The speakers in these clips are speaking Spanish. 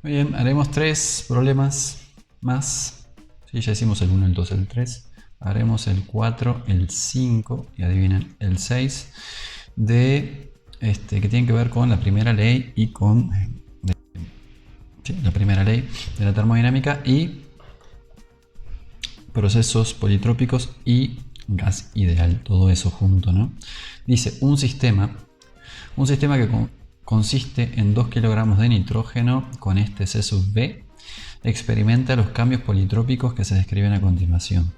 Muy bien, haremos 3 problemas más. Sí, ya hicimos el 1, el 2, el 3. Haremos el 4, el 5 y adivinen el 6 de que tienen que ver con la primera ley y con la primera ley de la termodinámica y procesos politrópicos y gas ideal, todo eso junto, ¿no? Dice un sistema que consiste en 2 kilogramos de nitrógeno con este C sub B experimenta los cambios politrópicos que se describen a continuación.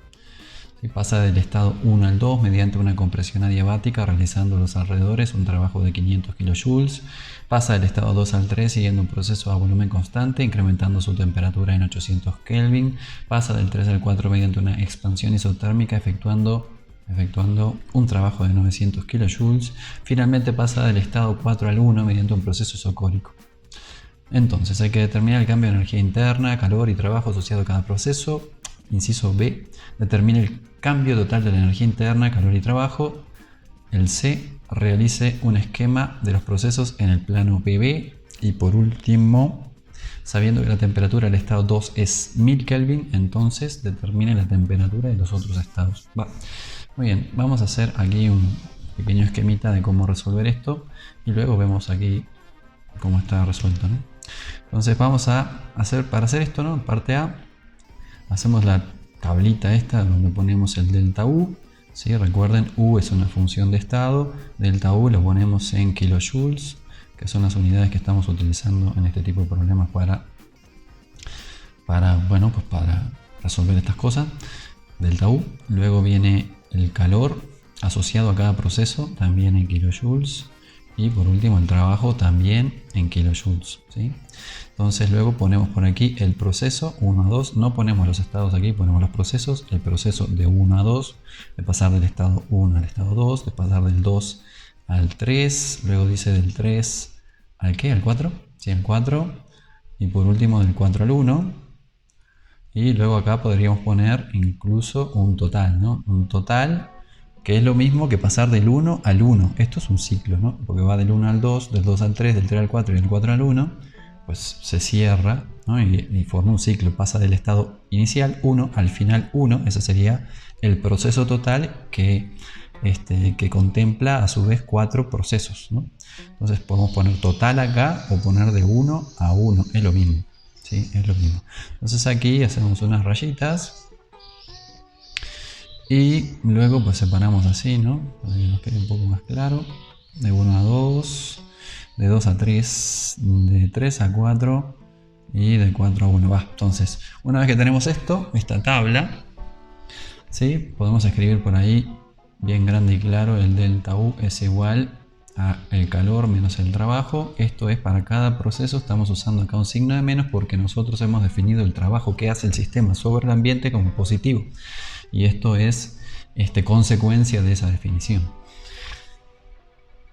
Pasa del estado 1 al 2 mediante una compresión adiabática realizando a los alrededores un trabajo de 500 kJ. Pasa del estado 2 al 3 siguiendo un proceso a volumen constante incrementando su temperatura en 800 Kelvin. Pasa del 3 al 4 mediante una expansión isotérmica efectuando un trabajo de 900 kJ. Finalmente pasa del estado 4 al 1 mediante un proceso isocórico. Entonces hay que determinar el cambio de energía interna, calor y trabajo asociado a cada proceso. Inciso B, determine el cambio total de la energía interna, calor y trabajo. El C, realice un esquema de los procesos en el plano PV. Y por último, sabiendo que la temperatura del estado 2 es 1000 Kelvin, entonces determine la temperatura de los otros estados. Muy bien, vamos a hacer aquí un pequeño esquemita de cómo resolver esto y luego vemos aquí cómo está resuelto, ¿no? Entonces vamos a hacer, para hacer esto, ¿no? Parte A, hacemos la tablita esta donde ponemos el delta U, ¿sí? Recuerden, U es una función de estado, delta U lo ponemos en kilojoules, que son las unidades que estamos utilizando en este tipo de problemas para resolver estas cosas. Delta U, luego viene el calor asociado a cada proceso, también en kilojoules. Y por último el trabajo también en kilojoules, ¿sí? Entonces luego ponemos por aquí el proceso 1 a 2, no ponemos los estados aquí, ponemos los procesos, el proceso de 1 a 2, de pasar del estado 1 al estado 2, de pasar del 2 al 3, luego dice del 3 al ¿qué? ¿Al 4? Sí, al 4, y por último del 4 al 1, y luego acá podríamos poner incluso un total, ¿no? Un total que es lo mismo que pasar del 1 al 1. Esto es un ciclo, ¿no? Porque va del 1 al 2, del 2 al 3, del 3 al 4 y del 4 al 1, pues se cierra, ¿no? y forma un ciclo. Pasa del estado inicial 1 al final 1. Ese sería el proceso total que contempla a su vez 4 procesos, ¿no? Entonces podemos poner total acá o poner de 1 a 1. Es lo mismo, ¿sí? Es lo mismo. Entonces aquí hacemos unas rayitas. Y luego pues separamos así, ¿no? Para que nos quede un poco más claro. De 1 a 2, de 2 a 3, de 3 a 4 y de 4 a 1. Entonces, una vez que tenemos esta tabla, ¿sí? Podemos escribir por ahí bien grande y claro: el delta U es igual a el calor menos el trabajo. Esto es para cada proceso, estamos usando acá un signo de menos porque nosotros hemos definido el trabajo que hace el sistema sobre el ambiente como positivo. Y esto es consecuencia de esa definición.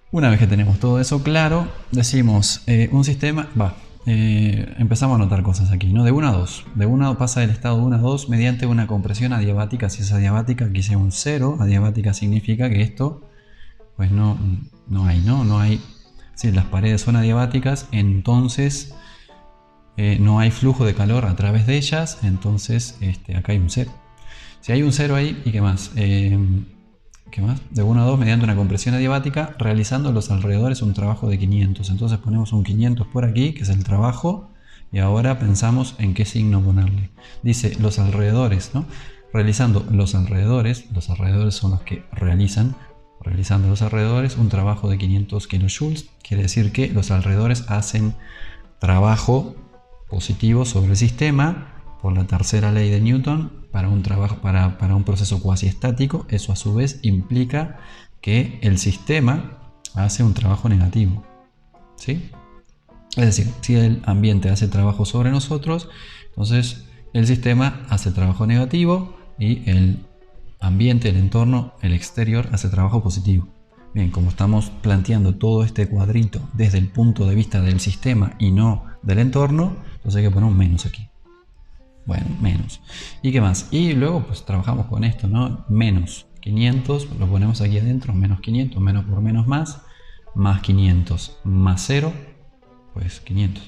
Una vez que tenemos todo eso claro, decimos un sistema, empezamos a anotar cosas aquí, ¿no? De 1 a 2. De 1 pasa del estado 1 a 2 mediante una compresión adiabática. Si es adiabática, aquí sea un 0. Adiabática significa que esto, pues no hay. Si las paredes son adiabáticas, entonces no hay flujo de calor a través de ellas, entonces acá hay un 0. Si hay un 0 ahí, ¿y qué más? ¿Qué más? De 1 a 2 mediante una compresión adiabática, realizando a los alrededores un trabajo de 500. Entonces ponemos un 500 por aquí, que es el trabajo, y ahora pensamos en qué signo ponerle. Dice los alrededores, ¿no? Realizando los alrededores son los que realizando los alrededores un trabajo de 500 kilojoules. Quiere decir que los alrededores hacen trabajo positivo sobre el sistema por la tercera ley de Newton. Para un proceso cuasi estático, eso a su vez implica que el sistema hace un trabajo negativo, ¿sí? Es decir, si el ambiente hace trabajo sobre nosotros, entonces el sistema hace trabajo negativo y el ambiente, el entorno, el exterior hace trabajo positivo. Bien, como estamos planteando todo este cuadrito desde el punto de vista del sistema y no del entorno, entonces hay que poner un menos aquí. Bueno, menos. ¿Y qué más? Y luego pues trabajamos con esto, ¿no? Menos 500, lo ponemos aquí adentro, menos 500, menos por menos más 500, más 0, pues 500.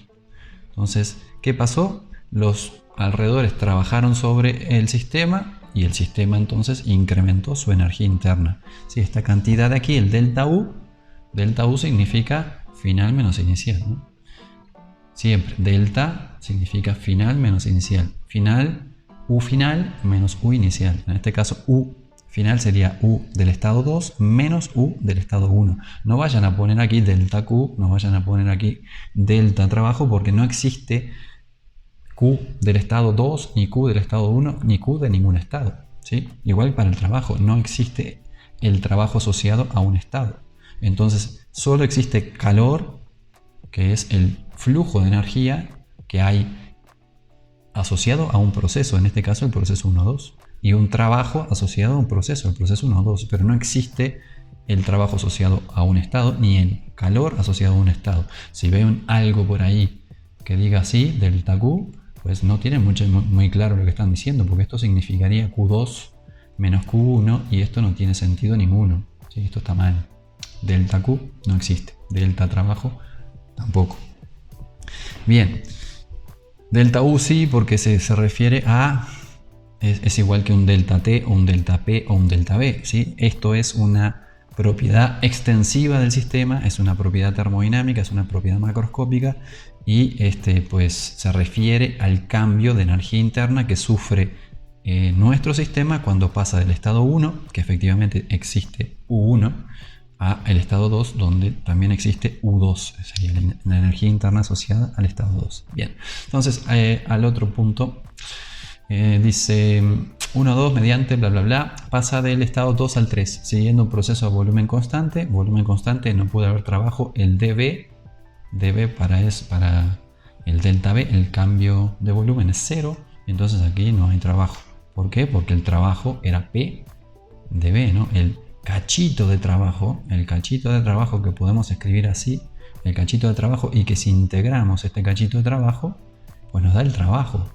Entonces, ¿qué pasó? Los alrededores trabajaron sobre el sistema y el sistema entonces incrementó su energía interna. ¿Sí? Esta cantidad de aquí, el delta U significa final menos inicial, ¿no? Siempre, delta significa final menos inicial. U final menos U inicial. En este caso, U final sería U del estado 2 menos U del estado 1. No vayan a poner aquí delta Q, no vayan a poner aquí delta trabajo, porque no existe Q del estado 2, ni Q del estado 1, ni Q de ningún estado, ¿sí? Igual para el trabajo, no existe el trabajo asociado a un estado. Entonces, solo existe calor, que es el flujo de energía que hay asociado a un proceso, en este caso el proceso 1-2, y un trabajo asociado a un proceso, el proceso 1-2, pero no existe el trabajo asociado a un estado, ni el calor asociado a un estado. Si ven algo por ahí que diga así, delta Q, pues no tienen muy claro lo que están diciendo, porque esto significaría Q2 menos Q1, y esto no tiene sentido ninguno, ¿sí? Esto está mal. Delta Q no existe, delta trabajo tampoco. Bien, delta U sí, porque se refiere a, es igual que un delta T o un delta P o un delta B, ¿sí? Esto es una propiedad extensiva del sistema, es una propiedad termodinámica, es una propiedad macroscópica, y pues se refiere al cambio de energía interna que sufre nuestro sistema cuando pasa del estado 1, que efectivamente existe U1, a el estado 2, donde también existe U2, sería la energía interna asociada al estado 2. Bien, entonces al otro punto dice 1-2 mediante bla bla bla pasa del estado 2 al 3 siguiendo un proceso de volumen constante. Volumen constante, no puede haber trabajo. El dB para el delta B, el cambio de volumen es 0, entonces aquí no hay trabajo. ¿Por qué? Porque el trabajo era P dB, ¿no? El cachito de trabajo que podemos escribir así, el cachito de trabajo, y que si integramos este cachito de trabajo, pues nos da el trabajo,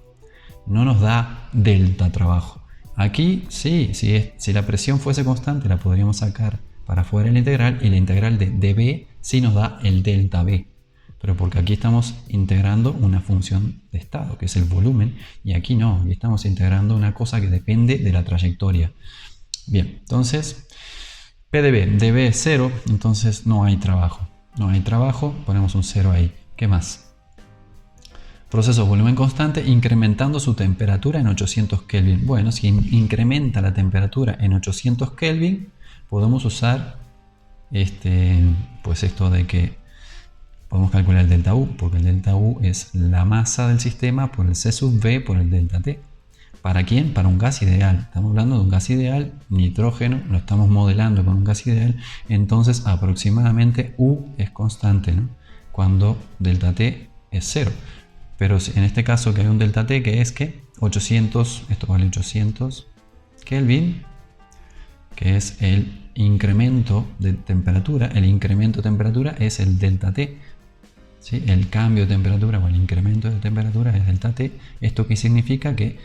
no nos da delta trabajo. Aquí sí, si la presión fuese constante, la podríamos sacar para afuera la integral, y la integral de dB sí nos da el delta B, pero porque aquí estamos integrando una función de estado, que es el volumen, y aquí no, aquí estamos integrando una cosa que depende de la trayectoria. Bien, entonces PdB, dB es 0, entonces no hay trabajo. No hay trabajo, ponemos un 0 ahí. ¿Qué más? Proceso volumen constante incrementando su temperatura en 800 Kelvin. Bueno, si incrementa la temperatura en 800 Kelvin, podemos usar pues esto de que podemos calcular el delta U, porque el delta U es la masa del sistema por el C sub V por el delta T. ¿Para quién? Para un gas ideal. Estamos hablando de un gas ideal, nitrógeno, lo estamos modelando con un gas ideal, entonces aproximadamente U es constante, ¿no? Cuando delta T es 0. Pero en este caso que hay un delta T que es que 800, esto vale 800 Kelvin, que es el incremento de temperatura. El incremento de temperatura es el delta T, ¿sí? El cambio de temperatura o el incremento de temperatura es delta T. ¿Esto qué significa? Que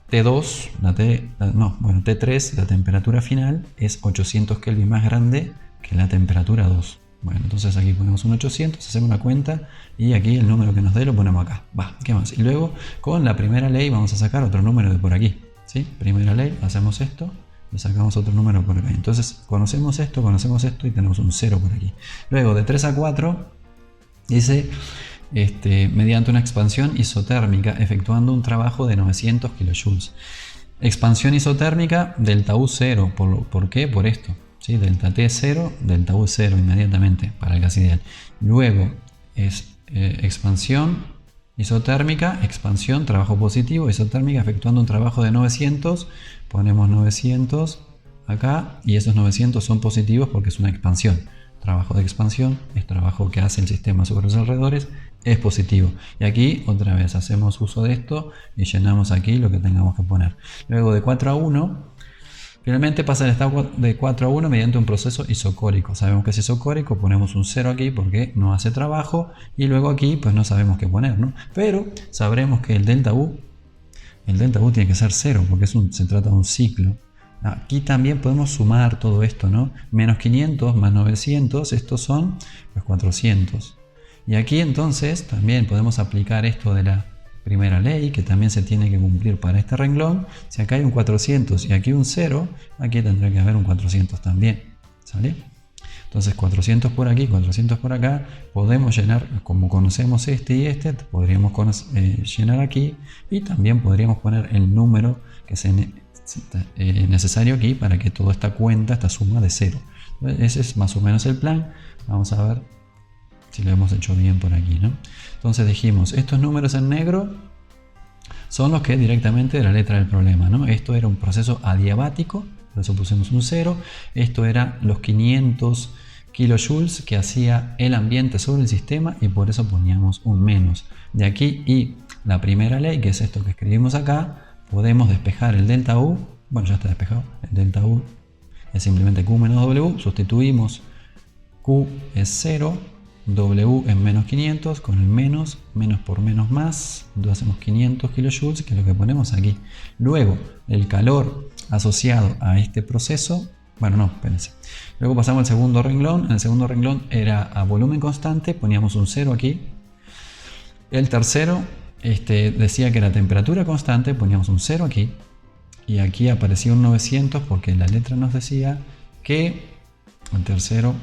T2, T3, la temperatura final es 800 Kelvin más grande que la temperatura 2. Bueno, entonces aquí ponemos un 800, hacemos una cuenta y aquí el número que nos dé lo ponemos acá. ¿Qué más? Y luego con la primera ley vamos a sacar otro número de por aquí, ¿sí? Primera ley, hacemos esto y sacamos otro número por acá. Entonces conocemos esto y tenemos un 0 por aquí. Luego de 3 a 4 dice mediante una expansión isotérmica efectuando un trabajo de 900 kJ. Expansión isotérmica, delta U 0. ¿Por qué? Por esto. ¿Sí? Delta T 0, delta U 0 inmediatamente para el gas ideal. Luego es expansión isotérmica, expansión, trabajo positivo, isotérmica efectuando un trabajo de 900. Ponemos 900 acá y esos 900 son positivos porque es una expansión. Trabajo de expansión es trabajo que hace el sistema sobre los alrededores, es positivo. Y aquí otra vez hacemos uso de esto y llenamos aquí lo que tengamos que poner. Luego de 4 a 1, finalmente pasa el estado de 4 a 1 mediante un proceso isocórico. Sabemos que es isocórico, ponemos un 0 aquí porque no hace trabajo, y luego aquí pues no sabemos qué poner, ¿no? Pero sabremos que el delta U tiene que ser 0 porque se trata de un ciclo. Aquí también podemos sumar todo esto, ¿no? Menos 500 más 900, estos son pues 400. Y aquí entonces también podemos aplicar esto de la primera ley, que también se tiene que cumplir para este renglón. Si acá hay un 400 y aquí un 0, aquí tendrá que haber un 400 también, ¿sale? Entonces 400 por aquí, 400 por acá, podemos llenar, como conocemos este y este, podríamos llenar aquí, y también podríamos poner el número que es necesario aquí para que toda esta cuenta, esta suma de 0. Ese es más o menos el plan. Vamos a ver si lo hemos hecho bien por aquí, ¿no? Entonces dijimos, estos números en negro son los que directamente de la letra del problema, ¿no? Esto era un proceso adiabático, por eso pusimos un 0. Esto era los 500 kilojoules que hacía el ambiente sobre el sistema, y por eso poníamos un menos. De aquí, y la primera ley, que es esto que escribimos acá, podemos despejar el delta U. Bueno, ya está despejado. El delta U es simplemente Q menos W. Sustituimos Q es 0, W es menos 500, con el menos por menos más, entonces hacemos 500 kilojoules, que es lo que ponemos aquí. Luego, el calor asociado a este proceso, bueno, no, espérense. Luego pasamos al segundo renglón. En el segundo renglón era a volumen constante, poníamos un 0 aquí. El tercero decía que era temperatura constante, poníamos un 0 aquí. Y aquí aparecía un 900 porque la letra nos decía que el tercero,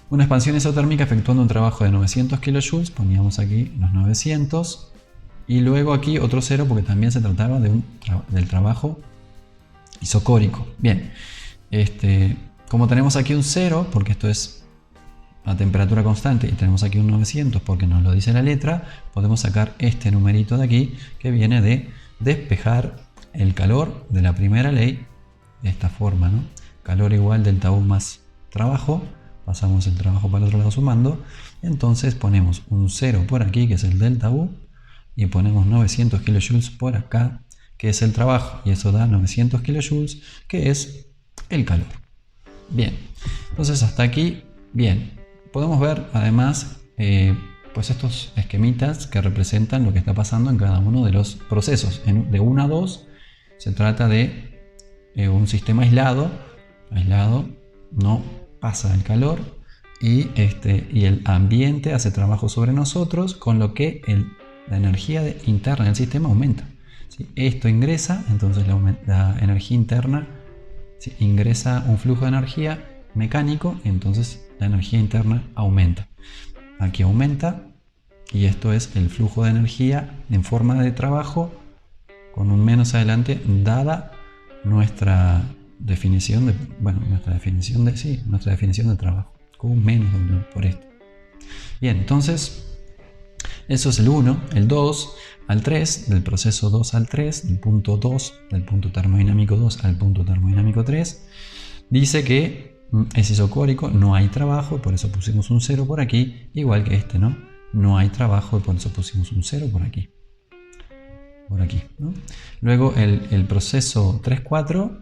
una expansión isotérmica efectuando un trabajo de 900 kilojoules, poníamos aquí los 900, y luego aquí otro 0 porque también se trataba del trabajo isocórico. Bien, como tenemos aquí un 0 porque esto es a temperatura constante, y tenemos aquí un 900 porque nos lo dice la letra, podemos sacar este numerito de aquí, que viene de despejar el calor de la primera ley de esta forma, ¿no? Calor igual delta U más trabajo, pasamos el trabajo para el otro lado sumando, entonces ponemos un 0 por aquí, que es el delta U, y ponemos 900 kilojoules por acá, que es el trabajo, y eso da 900 kilojoules, que es el calor. Bien, entonces hasta aquí, bien. Podemos ver además pues estos esquemitas que representan lo que está pasando en cada uno de los procesos. De 1 a 2 se trata de un sistema aislado, no pasa el calor, y el ambiente hace trabajo sobre nosotros, con lo que la energía interna del sistema aumenta. ¿Sí? Esto ingresa, entonces la energía interna, ¿sí? Ingresa un flujo de energía mecánico, entonces la energía interna aumenta. Aquí aumenta, y esto es el flujo de energía en forma de trabajo, con un menos adelante, dada nuestra definición de trabajo, con un menos W por esto. Bien, entonces eso es el 1, el 2 al 3, del proceso 2 al 3, del punto 2, del punto termodinámico 2 al punto termodinámico 3. Dice que es isocórico, no hay trabajo, y por eso pusimos un 0 por aquí, igual que ¿no? No hay trabajo, y por eso pusimos un 0 por aquí. ¿No? Luego el proceso 3-4,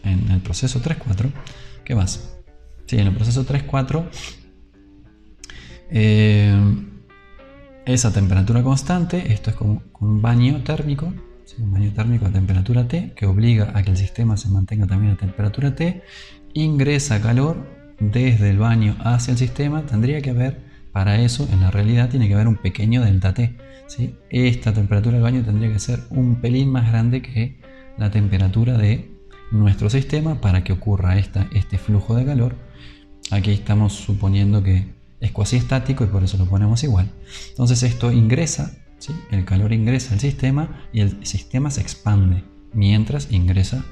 en el proceso 3-4, ¿qué más? Sí, en el proceso 3-4 es a temperatura constante. Esto es como un baño térmico, ¿sí? Un baño térmico a temperatura T, que obliga a que el sistema se mantenga también a temperatura T. Ingresa calor desde el baño hacia el sistema. Tendría que haber, para eso, en la realidad, tiene que haber un pequeño delta T, ¿sí? Esta temperatura del baño tendría que ser un pelín más grande que la temperatura de nuestro sistema para que ocurra este flujo de calor. Aquí estamos suponiendo que es cuasi estático, y por eso lo ponemos igual. Entonces esto ingresa, ¿sí? El calor ingresa al sistema, y el sistema se expande mientras ingresa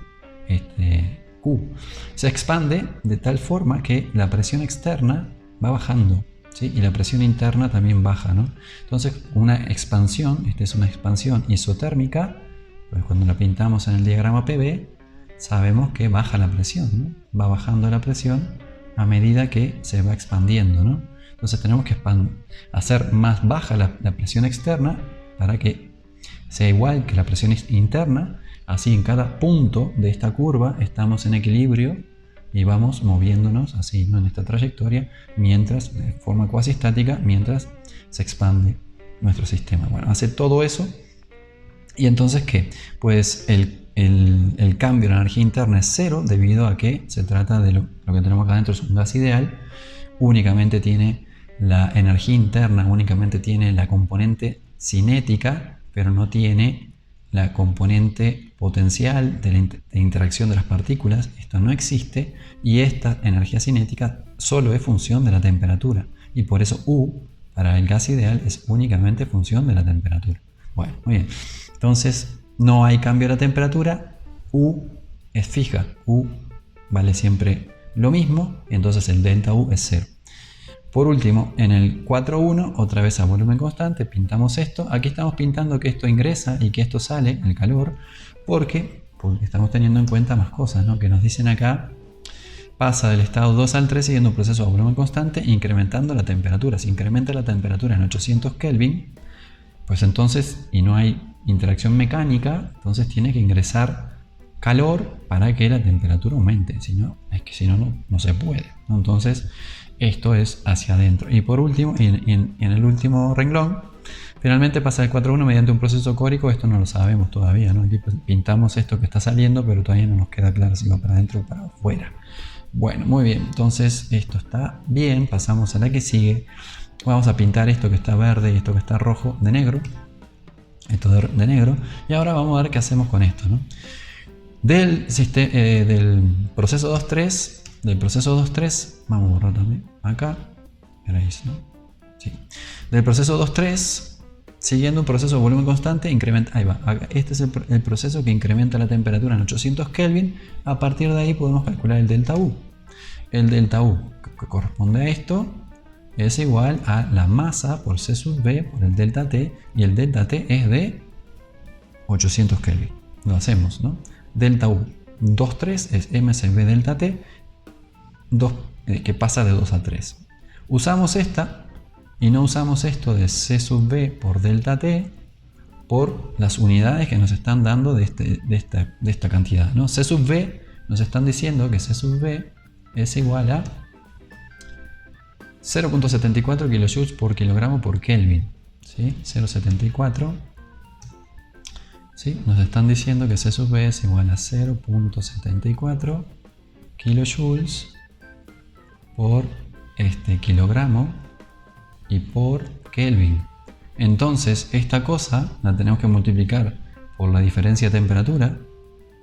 Q. Se expande de tal forma que la presión externa va bajando, ¿sí? Y la presión interna también baja, ¿no? Entonces una expansión, esta es una expansión isotérmica, pues cuando la pintamos en el diagrama PV, sabemos que baja la presión, ¿no? Va bajando la presión a medida que se va expandiendo, ¿no? Entonces tenemos que hacer más baja la presión externa para que sea igual que la presión interna. Así en cada punto de esta curva estamos en equilibrio y vamos moviéndonos así, ¿no? En esta trayectoria, mientras, de forma cuasi estática, mientras se expande nuestro sistema. Bueno, hace todo eso. Y entonces, ¿qué? Pues el cambio de la energía interna es cero debido a que se trata de lo que tenemos acá adentro es un gas ideal, únicamente tiene la energía interna, únicamente tiene la componente cinética, pero no tiene la componente potencial de interacción de las partículas. Esto no existe y esta energía cinética solo es función de la temperatura y por eso U para el gas ideal es únicamente función de la temperatura. Bueno, muy bien. Entonces no hay cambio de la temperatura, U es fija, U vale siempre lo mismo, entonces el delta U es 0. Por último, en el 4.1, otra vez a volumen constante, pintamos esto. Aquí estamos pintando que esto ingresa y que esto sale, el calor, porque estamos teniendo en cuenta más cosas, ¿no? Que nos dicen acá, pasa del estado 2 al 3 siguiendo un proceso a volumen constante, incrementando la temperatura. Si incrementa la temperatura en 800 Kelvin, pues entonces, y no hay interacción mecánica, entonces tiene que ingresar calor para que la temperatura aumente. Si no, es que si no, no se puede, ¿no? Entonces, esto es hacia adentro. Y por último, en el último renglón, finalmente pasa del 4.1 mediante un proceso córico. Esto no lo sabemos todavía, ¿no? Aquí pintamos esto que está saliendo, pero todavía no nos queda claro si va para adentro o para afuera. Bueno, muy bien. Entonces, esto está bien. Pasamos a la que sigue. Vamos a pintar esto que está verde y esto que está rojo de negro. Esto de negro. Y ahora vamos a ver qué hacemos con esto, ¿no? Del proceso 2.3. Del proceso 2.3, vamos a borrar también acá, ¿veréis, no? Sí. Del proceso 2.3, siguiendo un proceso de volumen constante, incrementa, ahí va, este es el proceso que incrementa la temperatura en 800 Kelvin. A partir de ahí podemos calcular el delta U. El delta U que corresponde a esto es igual a la masa por C sub B por el delta T, y el delta T es de 800 Kelvin. Lo hacemos, ¿no? Delta U 2.3 es mCv delta T, que pasa de 2 a 3. Usamos esta y no usamos esto de C sub B por delta T por las unidades que nos están dando de esta cantidad, ¿no? C sub B nos están diciendo que C sub B es igual a 0.74 kJ por kilogramo por Kelvin, ¿sí? 0.74, ¿sí? Nos están diciendo que C sub B es igual a 0.74 kilojoules por kilogramo y por Kelvin. Entonces esta cosa la tenemos que multiplicar por la diferencia de temperatura,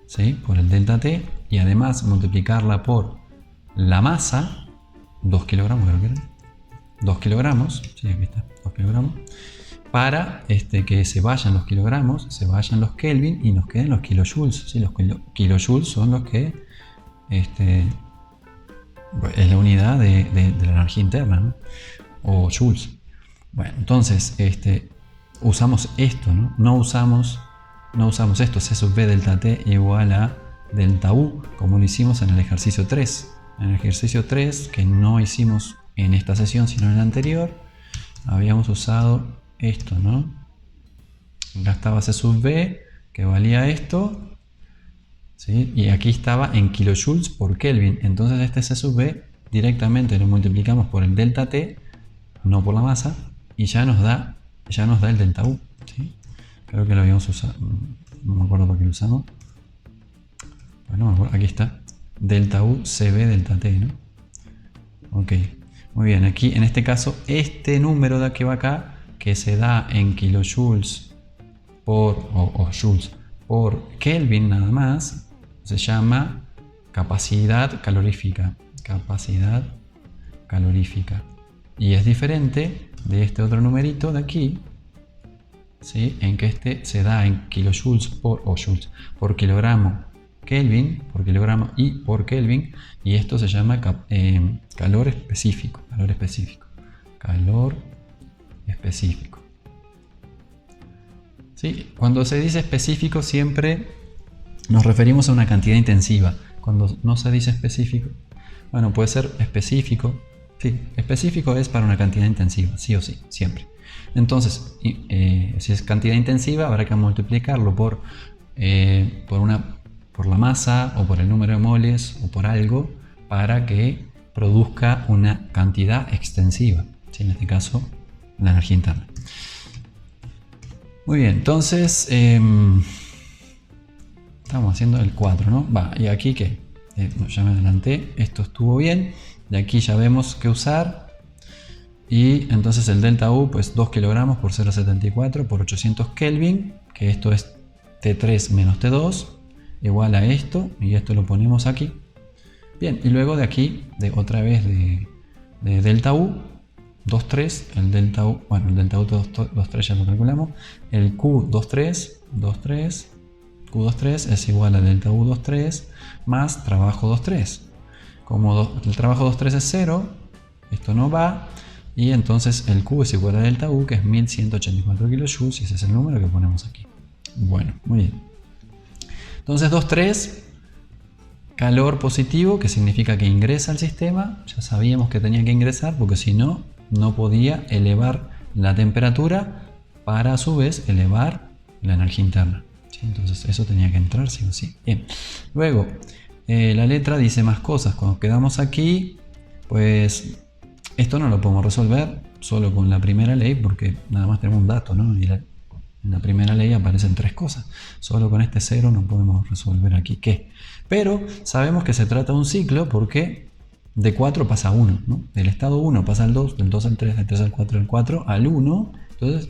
¿sí? Por el delta T, y además multiplicarla por la masa, 2 kilogramos creo que era, 2 kilogramos, sí, aquí está, 2 kilogramos, para que se vayan los kilogramos, se vayan los Kelvin y nos queden los kilojoules, ¿sí? Los kilojoules son los que es la unidad de la energía interna, ¿no? O joules. Bueno, entonces usamos esto, ¿no? No usamos esto, C sub B delta T igual a delta U, como lo hicimos en el ejercicio 3. En el ejercicio 3, que no hicimos en esta sesión sino en la anterior, habíamos usado esto, ¿no? Acá estaba C sub B, que valía esto, ¿sí? Y aquí estaba en kilojoules por Kelvin. Entonces este C sub B directamente lo multiplicamos por el delta T, no por la masa, y ya nos da el delta U, ¿sí? Creo que lo habíamos usado, no me acuerdo por qué lo usamos. Bueno, aquí está, delta U CB delta T, ¿no? Ok, muy bien. Aquí en este caso este número de que va acá, que se da en kilojoules o joules por Kelvin nada más, se llama capacidad calorífica. Capacidad calorífica. Y es diferente de este otro numerito de aquí, ¿sí? En que este se da en kilojoules joules por kilogramo Kelvin, por kilogramo y por Kelvin, y esto se llama calor específico. Calor específico. Calor específico. ¿Sí? Cuando se dice específico siempre nos referimos a una cantidad intensiva. Cuando no se dice específico, bueno, puede ser específico. Sí, específico es para una cantidad intensiva, sí o sí, siempre. Entonces, si es cantidad intensiva, habrá que multiplicarlo por la masa o por el número de moles o por algo para que produzca una cantidad extensiva, ¿sí? En este caso, la energía interna. Muy bien, entonces Estamos haciendo el 4, ¿no? Va, ¿y aquí qué? Ya me adelanté, esto estuvo bien. De aquí ya vemos qué usar. Y entonces el delta U, pues 2 kilogramos por 0,74 por 800 Kelvin, que esto es T3 menos T2, igual a esto, y esto lo ponemos aquí. Bien, y luego de aquí, otra vez de delta U, 2,3, el delta U, bueno, el delta U 2,3 ya lo calculamos, el Q 2,3, Q2,3 es igual a delta U 2,3 más trabajo 2,3. Como el trabajo 2,3 es 0, esto no va, y entonces el Q es igual a delta U, que es 1184 kJ, y ese es el número que ponemos aquí. Bueno, muy bien. Entonces 2,3, calor positivo, que significa que ingresa al sistema. Ya sabíamos que tenía que ingresar, porque si no, no podía elevar la temperatura para a su vez elevar la energía interna. ¿Sí? Entonces eso tenía que entrar sí o sí. Bien. Luego, la letra dice más cosas. Cuando quedamos aquí, pues esto no lo podemos resolver solo con la primera ley, porque nada más tenemos un dato, ¿no? Y en la primera ley aparecen 3 cosas. Solo con este 0 no podemos resolver aquí qué. Pero sabemos que se trata de un ciclo porque de 4 pasa a 1, ¿no? Del estado 1 pasa al 2, del 2 al 3, del 3 al 4, del 4 al 1. Entonces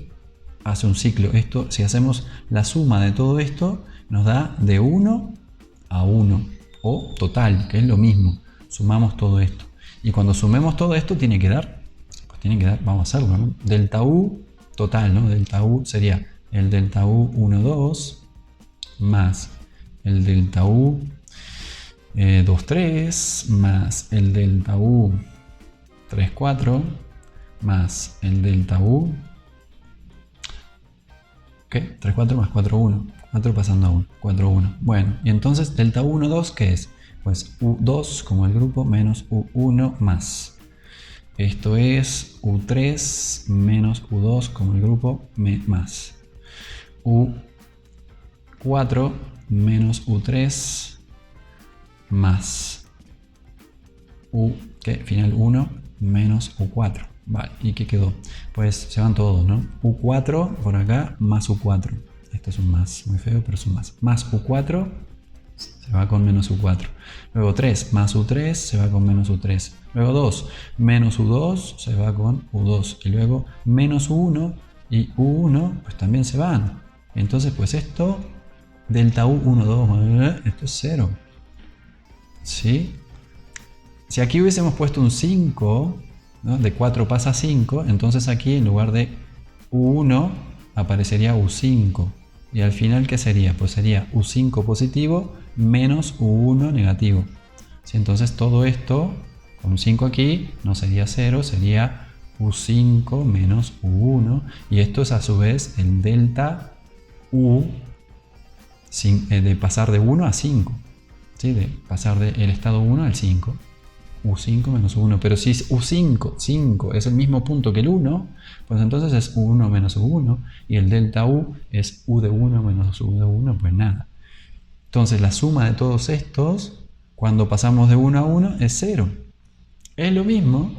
hace un ciclo. Esto, si hacemos la suma de todo esto, nos da de 1 a 1. O total, que es lo mismo. Sumamos todo esto. Y cuando sumemos todo esto tiene que dar, vamos a hacerlo, ¿no? Delta U total, ¿no? Delta U sería el delta U 1,2 más el delta U 2,3 más el delta U 3,4 más el delta U, ¿qué? 3,4 más 4,1, 4 pasando a 1, 4,1. Bueno, y entonces delta U 1,2, ¿qué es? Pues U2 como el grupo menos U1 más. Esto es U3 menos U2 como el grupo más. U4 menos U3 más ¿qué? Final 1 menos U4. Vale, ¿y qué quedó? Pues se van todos, ¿no? U4 por acá más U4. Esto es un más, muy feo, pero es un más. Más U4 se va con menos U4. Luego 3 más U3 se va con menos U3. Luego 2 menos U2 se va con U2. Y luego menos U1 y U1 pues también se van. Entonces pues esto, delta U 1, 2, esto es 0. ¿Sí? Si aquí hubiésemos puesto un 5, ¿no? De 4 pasa a 5, entonces aquí en lugar de U1 aparecería U5. Y al final, ¿qué sería? Pues sería U5 positivo menos U1 negativo. ¿Sí? Entonces todo esto, con un 5 aquí, no sería 0, sería U5 menos U1. Y esto es a su vez el delta U de pasar de 1 a 5. ¿Sí? De pasar del estado 1 al 5. U5 menos U1. Pero si U5 5 es el mismo punto que el 1, pues entonces es U1 menos U1. Y el delta U es U de 1 menos U de 1, pues nada. Entonces la suma de todos estos, cuando pasamos de 1 a 1, es 0. Es lo mismo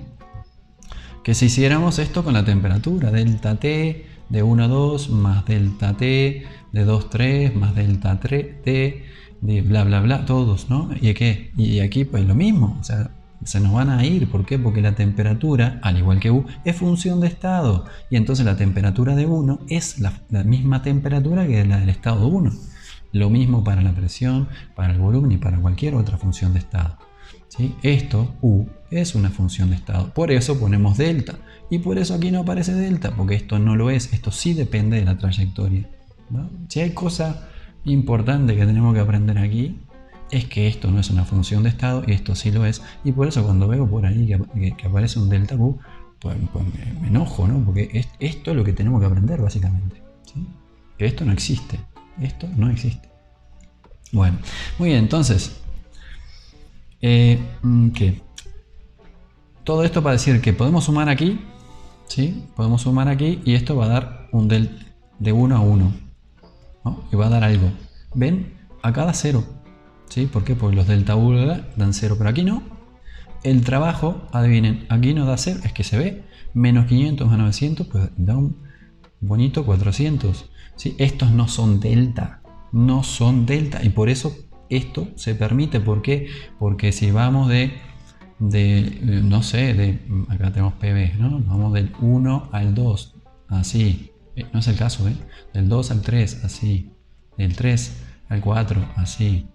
que si hiciéramos esto con la temperatura. Delta T de 1 a 2 más delta T de 2 a 3 más delta T de bla bla bla, todos, ¿no? ¿Y qué? Y aquí pues lo mismo, o sea, se nos van a ir. ¿Por qué? Porque la temperatura, al igual que U, es función de estado. Y entonces la temperatura de 1 es la misma temperatura que la del estado 1. Lo mismo para la presión, para el volumen y para cualquier otra función de estado. ¿Sí? Esto, U, es una función de estado. Por eso ponemos delta. Y por eso aquí no aparece delta, porque esto no lo es. Esto sí depende de la trayectoria, ¿no? Si hay cosa importante que tenemos que aprender aquí, es que esto no es una función de estado y esto sí lo es. Y por eso cuando veo por ahí que aparece un delta Q, pues me enojo, ¿no? Porque esto es lo que tenemos que aprender básicamente, ¿sí? Que esto no existe. Esto no existe. Bueno, muy bien, entonces, ¿qué? Todo esto para decir que podemos sumar aquí, ¿sí? Podemos sumar aquí y esto va a dar un del de 1 a 1, ¿no? Y va a dar algo. ¿Ven? Acá da 0. ¿Sí? ¿Por qué? Porque los delta U dan 0, pero aquí no. El trabajo, adivinen, aquí no da 0, es que se ve. Menos 500 más 900, pues da un bonito 400. ¿Sí? Estos no son delta. no son delta, y por eso esto se permite. ¿Por qué? Porque si vamos no sé, acá tenemos PB, ¿no? Vamos del 1 al 2, así, no es el caso, del 2 al 3, así, del 3 al 4, así,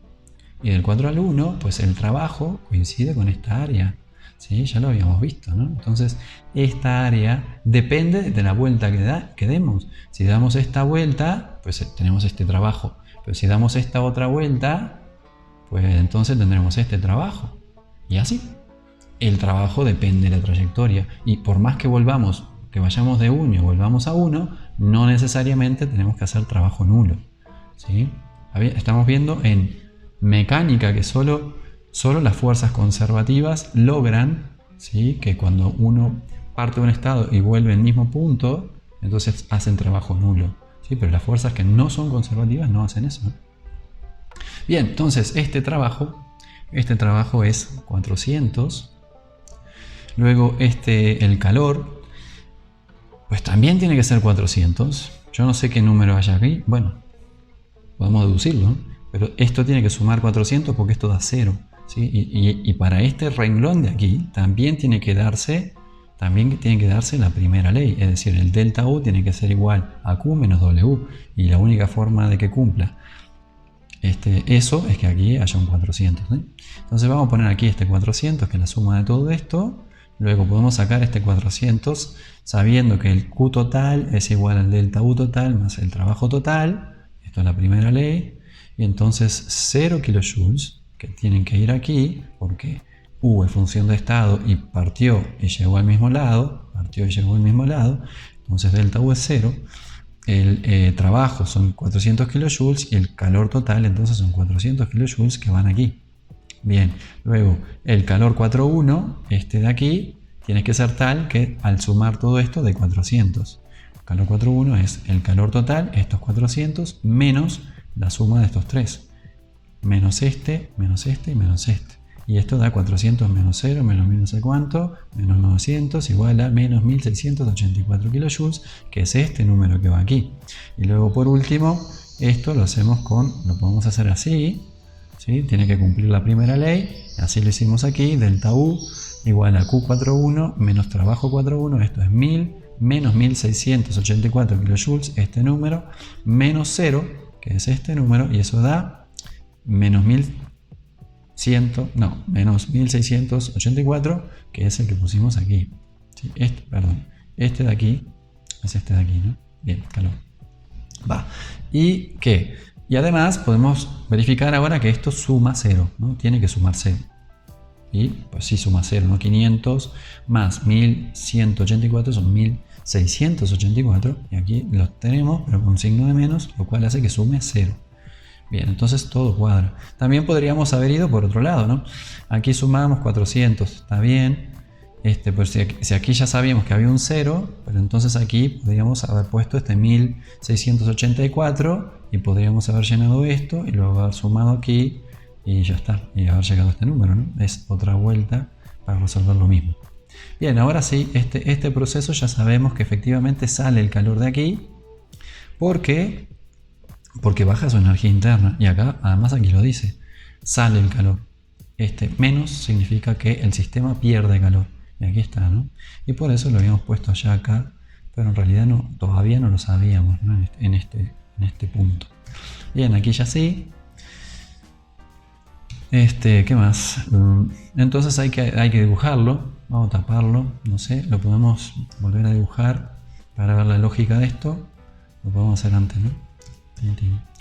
y del 4 al 1, pues el trabajo coincide con esta área. ¿Sí? Ya lo habíamos visto, ¿no? Entonces, esta área depende de la vuelta que demos. Si damos esta vuelta, pues tenemos este trabajo. Pero si damos esta otra vuelta, pues entonces tendremos este trabajo. Y así. El trabajo depende de la trayectoria. Y por más que que vayamos de 1 y volvamos a 1, no necesariamente tenemos que hacer trabajo nulo. ¿Sí? Estamos viendo en mecánica que solo las fuerzas conservativas logran, ¿sí?, que cuando uno parte de un estado y vuelve al mismo punto, entonces hacen trabajo nulo. ¿Sí? Pero las fuerzas que no son conservativas no hacen eso. Bien, entonces este trabajo es 400. Luego el calor, pues también tiene que ser 400. Yo no sé qué número hay aquí. Bueno, podemos deducirlo, ¿no? Pero esto tiene que sumar 400 porque esto da 0. ¿Sí? Y para este renglón de aquí también tiene que darse la primera ley, es decir, el delta U tiene que ser igual a Q menos W, y la única forma de que cumpla eso es que aquí haya un 400. ¿Sí? Entonces vamos a poner aquí este 400, que es la suma de todo esto. Luego podemos sacar este 400 sabiendo que el Q total es igual al delta U total más el trabajo total. Esto es la primera ley. Y entonces 0 kilojoules que tienen que ir aquí, porque U es función de estado y partió y llegó al mismo lado, entonces delta U es 0, el trabajo son 400 kilojoules y el calor total entonces son 400 kilojoules que van aquí. Bien, luego el calor 4.1, este de aquí, tiene que ser tal que al sumar todo esto de 400. El calor 4.1 es el calor total, estos 400, menos la suma de estos tres. Menos este y menos este. Y esto da 400 menos 0, menos no sé cuánto, menos 900, igual a menos 1684 kilojoules, que es este número que va aquí. Y luego por último, esto lo podemos hacer así, ¿sí? Tiene que cumplir la primera ley, así lo hicimos aquí, delta U igual a Q41 menos trabajo 41, esto es 1000, menos 1684 kilojoules, este número, menos 0, que es este número, y eso da menos 1684, que es el que pusimos aquí. ¿Sí? Este de aquí es este de aquí, ¿no? Bien, calor. Va. ¿Y qué? Y además podemos verificar ahora que esto suma 0, ¿no? Tiene que sumar 0. Y pues sí suma 0, ¿no? 500 más 1184 son 1684. Y aquí los tenemos, pero con signo de menos, lo cual hace que sume 0. Bien, entonces todo cuadra. También podríamos haber ido por otro lado, ¿no? Aquí sumamos 400, está bien. Pues si aquí ya sabíamos que había un 0, pero entonces aquí podríamos haber puesto 1684 y podríamos haber llenado esto y luego haber sumado aquí y ya está. Y haber llegado a este número, ¿no? Es otra vuelta para resolver lo mismo. Bien, ahora sí, este proceso ya sabemos que efectivamente sale el calor de aquí. Porque baja su energía interna, y acá, además aquí lo dice, sale el calor. Menos significa que el sistema pierde calor, y aquí está, ¿no? Y por eso lo habíamos puesto allá acá, pero en realidad todavía no lo sabíamos, ¿no? en este punto. Bien, aquí ya sí. ¿Qué más? Entonces hay que dibujarlo, vamos a taparlo, no sé, lo podemos volver a dibujar para ver la lógica de esto, lo podemos hacer antes, ¿no?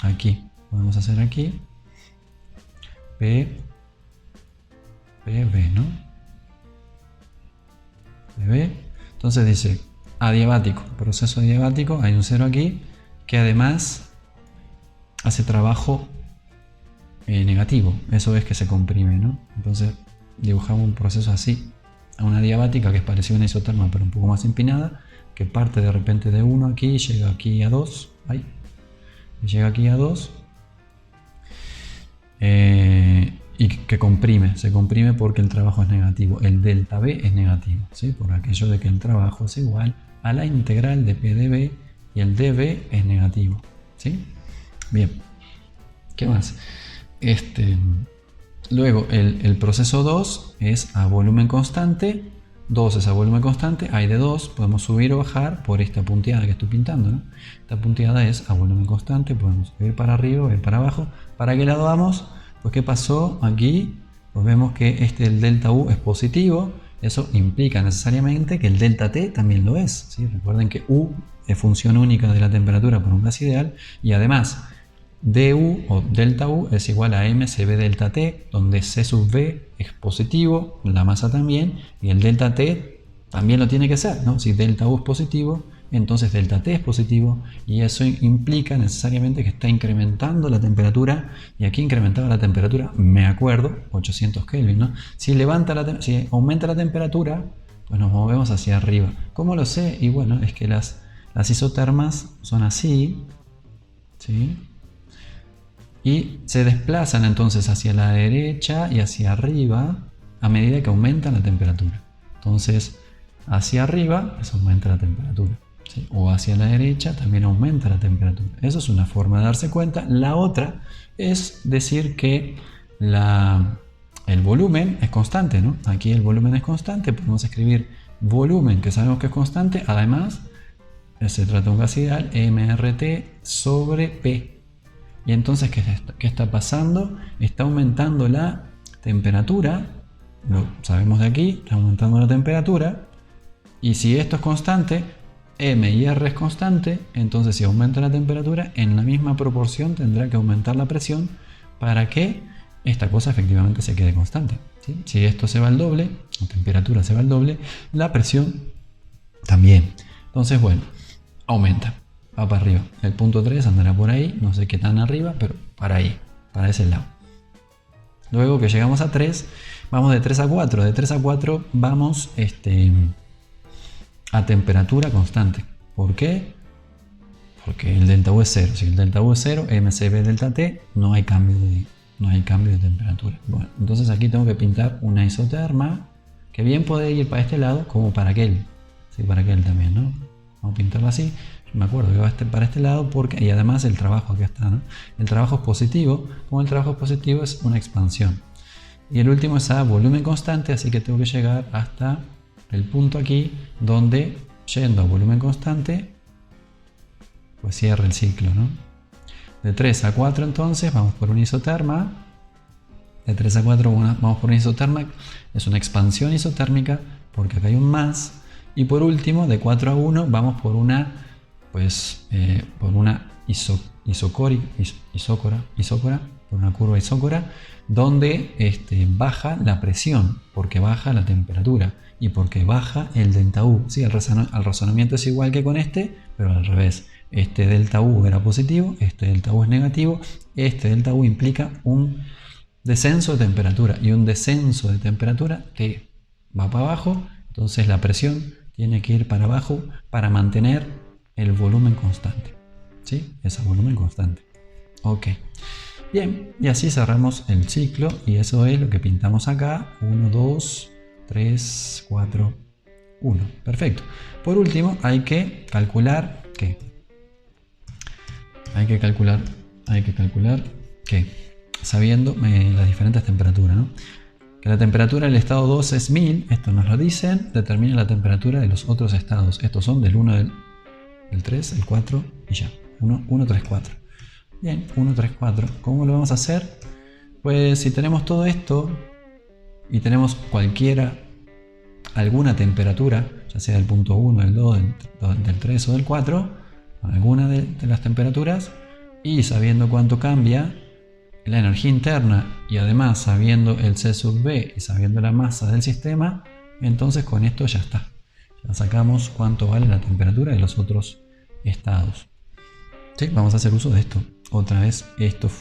Aquí, podemos hacer aquí PB, ¿no? PB. Entonces dice adiabático, proceso adiabático, hay un 0 aquí que además hace trabajo negativo, eso es que se comprime, ¿no? Entonces dibujamos un proceso así, a una adiabática que es parecida a una isoterma pero un poco más empinada, que parte de repente de 1 aquí y llega aquí a 2, ahí. Y llega aquí a 2 y que se comprime porque el trabajo es negativo, el delta B es negativo, ¿sí? Por aquello de que el trabajo es igual a la integral de P de B y el dB es negativo, ¿sí? Bien, ¿Qué más? Luego el proceso 2 es a volumen constante. 2 es a volumen constante, hay de 2, podemos subir o bajar por esta punteada que estoy pintando, ¿no? Esta punteada es a volumen constante, podemos subir para arriba o ir para abajo. ¿Para qué lado vamos? Pues ¿qué pasó aquí? Pues vemos que el delta U es positivo, eso implica necesariamente que el delta T también lo es, ¿sí? Recuerden que U es función única de la temperatura por un gas ideal y además du o delta U es igual a mCb delta T, donde C sub V es positivo, la masa también, y el delta T también lo tiene que ser, ¿no? Si delta U es positivo, entonces delta T es positivo, y eso implica necesariamente que está incrementando la temperatura, y aquí incrementaba la temperatura, me acuerdo, 800 Kelvin, ¿no? Si aumenta la temperatura, pues nos movemos hacia arriba. ¿Cómo lo sé? Y bueno, es que las isotermas son así, ¿sí? Y se desplazan entonces hacia la derecha y hacia arriba a medida que aumenta la temperatura. Entonces, hacia arriba eso aumenta la temperatura, ¿sí? O hacia la derecha también aumenta la temperatura. Eso es una forma de darse cuenta. La otra es decir que el volumen es constante, ¿no? Aquí el volumen es constante, podemos escribir volumen, que sabemos que es constante. Además, se trata de un gas ideal, mRT sobre P. Y entonces, ¿qué está pasando? Está aumentando la temperatura, lo sabemos de aquí, está aumentando la temperatura, y si esto es constante, M y R es constante, entonces si aumenta la temperatura, en la misma proporción tendrá que aumentar la presión para que esta cosa efectivamente se quede constante, ¿sí? Si esto se va al doble, la temperatura se va al doble, la presión también. Entonces, bueno, aumenta. Va para arriba. El punto 3 andará por ahí, no sé qué tan arriba, pero para ahí, para ese lado. Luego que llegamos a 3, vamos de 3 a 4. De 3 a 4 vamos a temperatura constante. ¿Por qué? Porque el delta U es 0. Si el delta U es 0, mCb delta T, no hay cambio de temperatura. Bueno, entonces aquí tengo que pintar una isoterma que bien puede ir para este lado como para aquel. Sí, para aquel también, ¿no? Vamos a pintarla así. Me acuerdo que va para este lado porque, y además el trabajo aquí está, ¿no? El trabajo es positivo, como el trabajo positivo es una expansión. Y el último es a volumen constante, así que tengo que llegar hasta el punto aquí donde, yendo a volumen constante, pues cierra el ciclo, ¿no? De 3 a 4 entonces vamos por una isoterma. De 3 a 4 vamos por una isoterma, es una expansión isotérmica porque acá hay un más. Y por último, de 4 a 1 vamos por una isócora, por una curva isócora, donde baja la presión, porque baja la temperatura y porque baja el delta U. Sí, el razonamiento es igual que con pero al revés. Este delta U era positivo, este delta U es negativo, este delta U implica un descenso de temperatura, y un descenso de temperatura que va para abajo, entonces la presión tiene que ir para abajo para mantener el volumen constante, ¿sí? Es a volumen constante. Ok. Bien, y así cerramos el ciclo, y eso es lo que pintamos acá. 1, 2, 3, 4, 1. Perfecto. Por último, hay que calcular ¿qué? Hay que calcular ¿qué? Sabiendo las diferentes temperaturas, ¿no? Que la temperatura del estado 2 es 1000, esto nos lo dicen, determina la temperatura de los otros estados. Estos son del 1, el 3, el 4 y ya. 1, 3, 4. Bien, 1, 3, 4. ¿Cómo lo vamos a hacer? Pues si tenemos todo esto y tenemos alguna temperatura, ya sea del punto 1, del 2, del 3 o del 4, alguna de las temperaturas, y sabiendo cuánto cambia la energía interna y además sabiendo el C sub V y sabiendo la masa del sistema, entonces con esto ya está. Ya sacamos cuánto vale la temperatura de los otros estados. ¿Sí? Vamos a hacer uso de esto. Otra vez, esto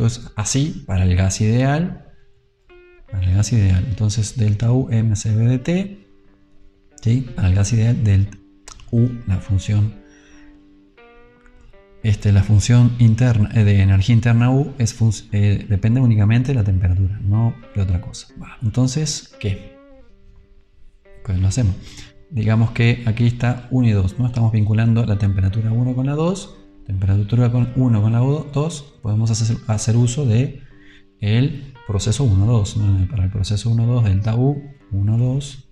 es así para el gas ideal. Entonces, delta U mCb de T. ¿Sí? Para el gas ideal, delta U, la función interna de energía interna U depende únicamente de la temperatura, no de otra cosa. Entonces, ¿qué? Pues lo hacemos. Digamos que aquí está 1 y 2, ¿no? Estamos vinculando la temperatura 1 con la 2. temperatura con 1 con la 2, podemos hacer uso de el proceso 1,2, ¿no? Para el proceso 1,2, delta U 1,2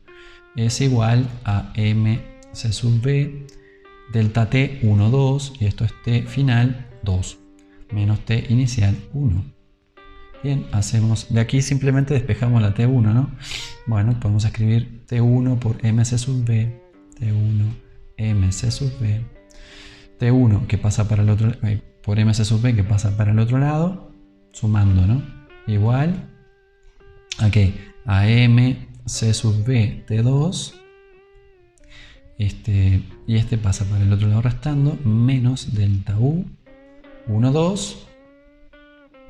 es igual a mc sub b delta t 1,2, y esto es t final 2 menos t inicial 1. Bien, hacemos de aquí, simplemente despejamos la T1, ¿no? Bueno, podemos escribir T1 por mc sub b, T1 mc sub b, T1 que pasa para el otro, por mc sub b que pasa para el otro lado, sumando, ¿no? Igual a ¿qué? A mc sub b T2, y este pasa para el otro lado restando, menos delta U 1,2,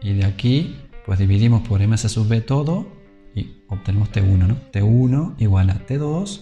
y de aquí pues dividimos por mc sub b todo y obtenemos T1, ¿no? T1 igual a T2,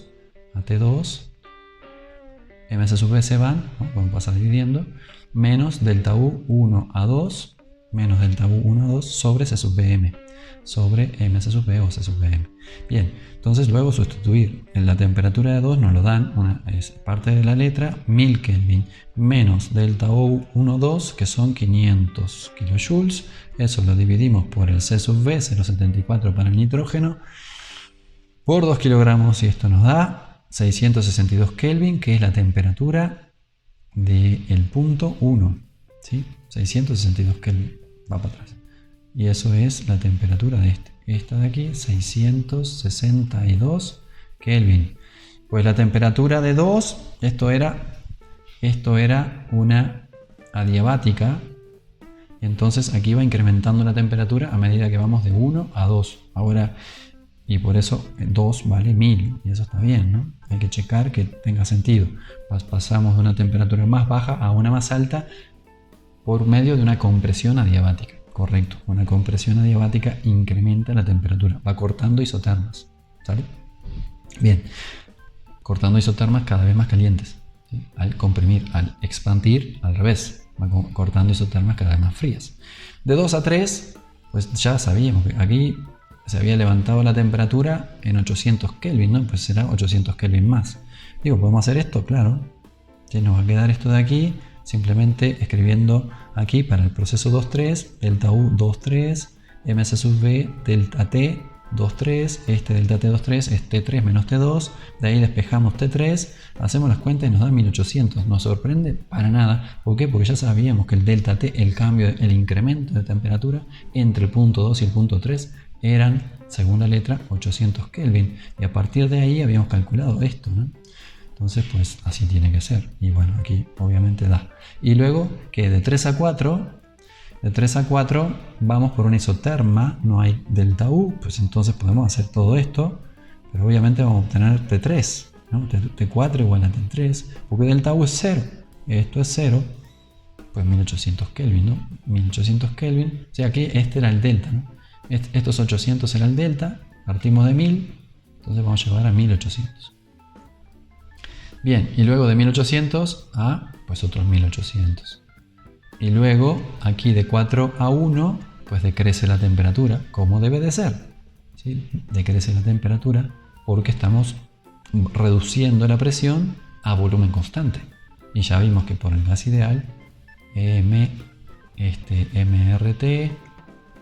mc sub b se van, ¿no? Podemos pasar dividiendo, menos delta U 1 a 2, menos delta U 1 a 2 sobre C sub BM, sobre mc sub b o C sub BM. Bien, entonces luego sustituir en la temperatura de 2 nos lo dan, es parte de la letra, 1000 Kelvin menos delta U 1, 2, que son 500 kilojoules. Eso lo dividimos por el C sub B, 0,74 para el nitrógeno, por 2 kilogramos, y esto nos da 662 Kelvin, que es la temperatura del punto 1. ¿Sí? 662 Kelvin, va para atrás. Y eso es la temperatura de esta de aquí, 662 Kelvin. Pues la temperatura de 2, esto era una adiabática. Entonces aquí va incrementando la temperatura a medida que vamos de 1 a 2. Ahora, y por eso 2 vale 1000. Y eso está bien, ¿no? Hay que checar que tenga sentido. Pasamos de una temperatura más baja a una más alta por medio de una compresión adiabática. Correcto, una compresión adiabática incrementa la temperatura, va cortando isotermas, ¿sale? Bien, cortando isotermas cada vez más calientes, ¿sí? Al comprimir, al expandir, al revés, va cortando isotermas cada vez más frías. De 2 a 3, pues ya sabíamos que aquí se había levantado la temperatura en 800 Kelvin, ¿no? Pues será 800 Kelvin más. Digo, ¿podemos hacer esto? Claro. ¿Qué nos va a quedar esto de aquí? Simplemente escribiendo aquí para el proceso 2,3, delta U 2,3, mc sub b, delta T 2,3, delta T 2,3 es T3 menos T2, de ahí despejamos T3, hacemos las cuentas y nos da 1800. ¿Nos sorprende? Para nada. ¿Por qué? Porque ya sabíamos que el delta T, el incremento de temperatura entre el punto 2 y el punto 3 eran, según la letra, 800 Kelvin. Y a partir de ahí habíamos calculado esto, ¿no? Entonces, pues así tiene que ser. Y bueno, aquí obviamente da. Y luego que de 3 a 4 vamos por una isoterma, no hay delta U, pues entonces podemos hacer todo esto, pero obviamente vamos a obtener T3, ¿no? T4 igual a T3, porque delta U es 0, esto es 0, pues 1800 Kelvin, ¿no? 1800 Kelvin, o sea, aquí este era el delta, ¿no? Estos 800 era el delta, partimos de 1000, entonces vamos a llegar a 1800. Bien, y luego de 1800 a pues otros 1800. Y luego aquí de 4 a 1 pues decrece la temperatura, como debe de ser, ¿sí? Decrece la temperatura porque estamos reduciendo la presión a volumen constante. Y ya vimos que por el gas ideal mRT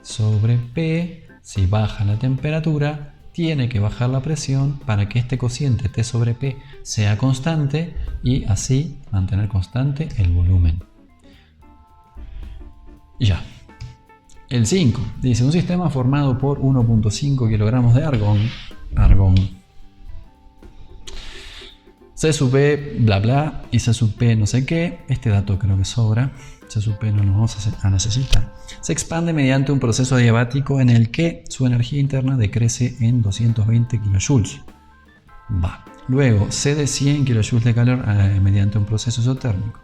sobre P, si baja la temperatura, tiene que bajar la presión para que este cociente T sobre P sea constante y así mantener constante el volumen. Y ya. El 5 dice: un sistema formado por 1.5 kilogramos de argón, C sub P bla bla y C sub P no sé qué. Este dato creo que sobra. C sub P no lo vamos a necesitar. Se expande mediante un proceso adiabático en el que su energía interna decrece en 220 kilojoules. Luego C de 100 kilojoules de calor mediante un proceso isotérmico.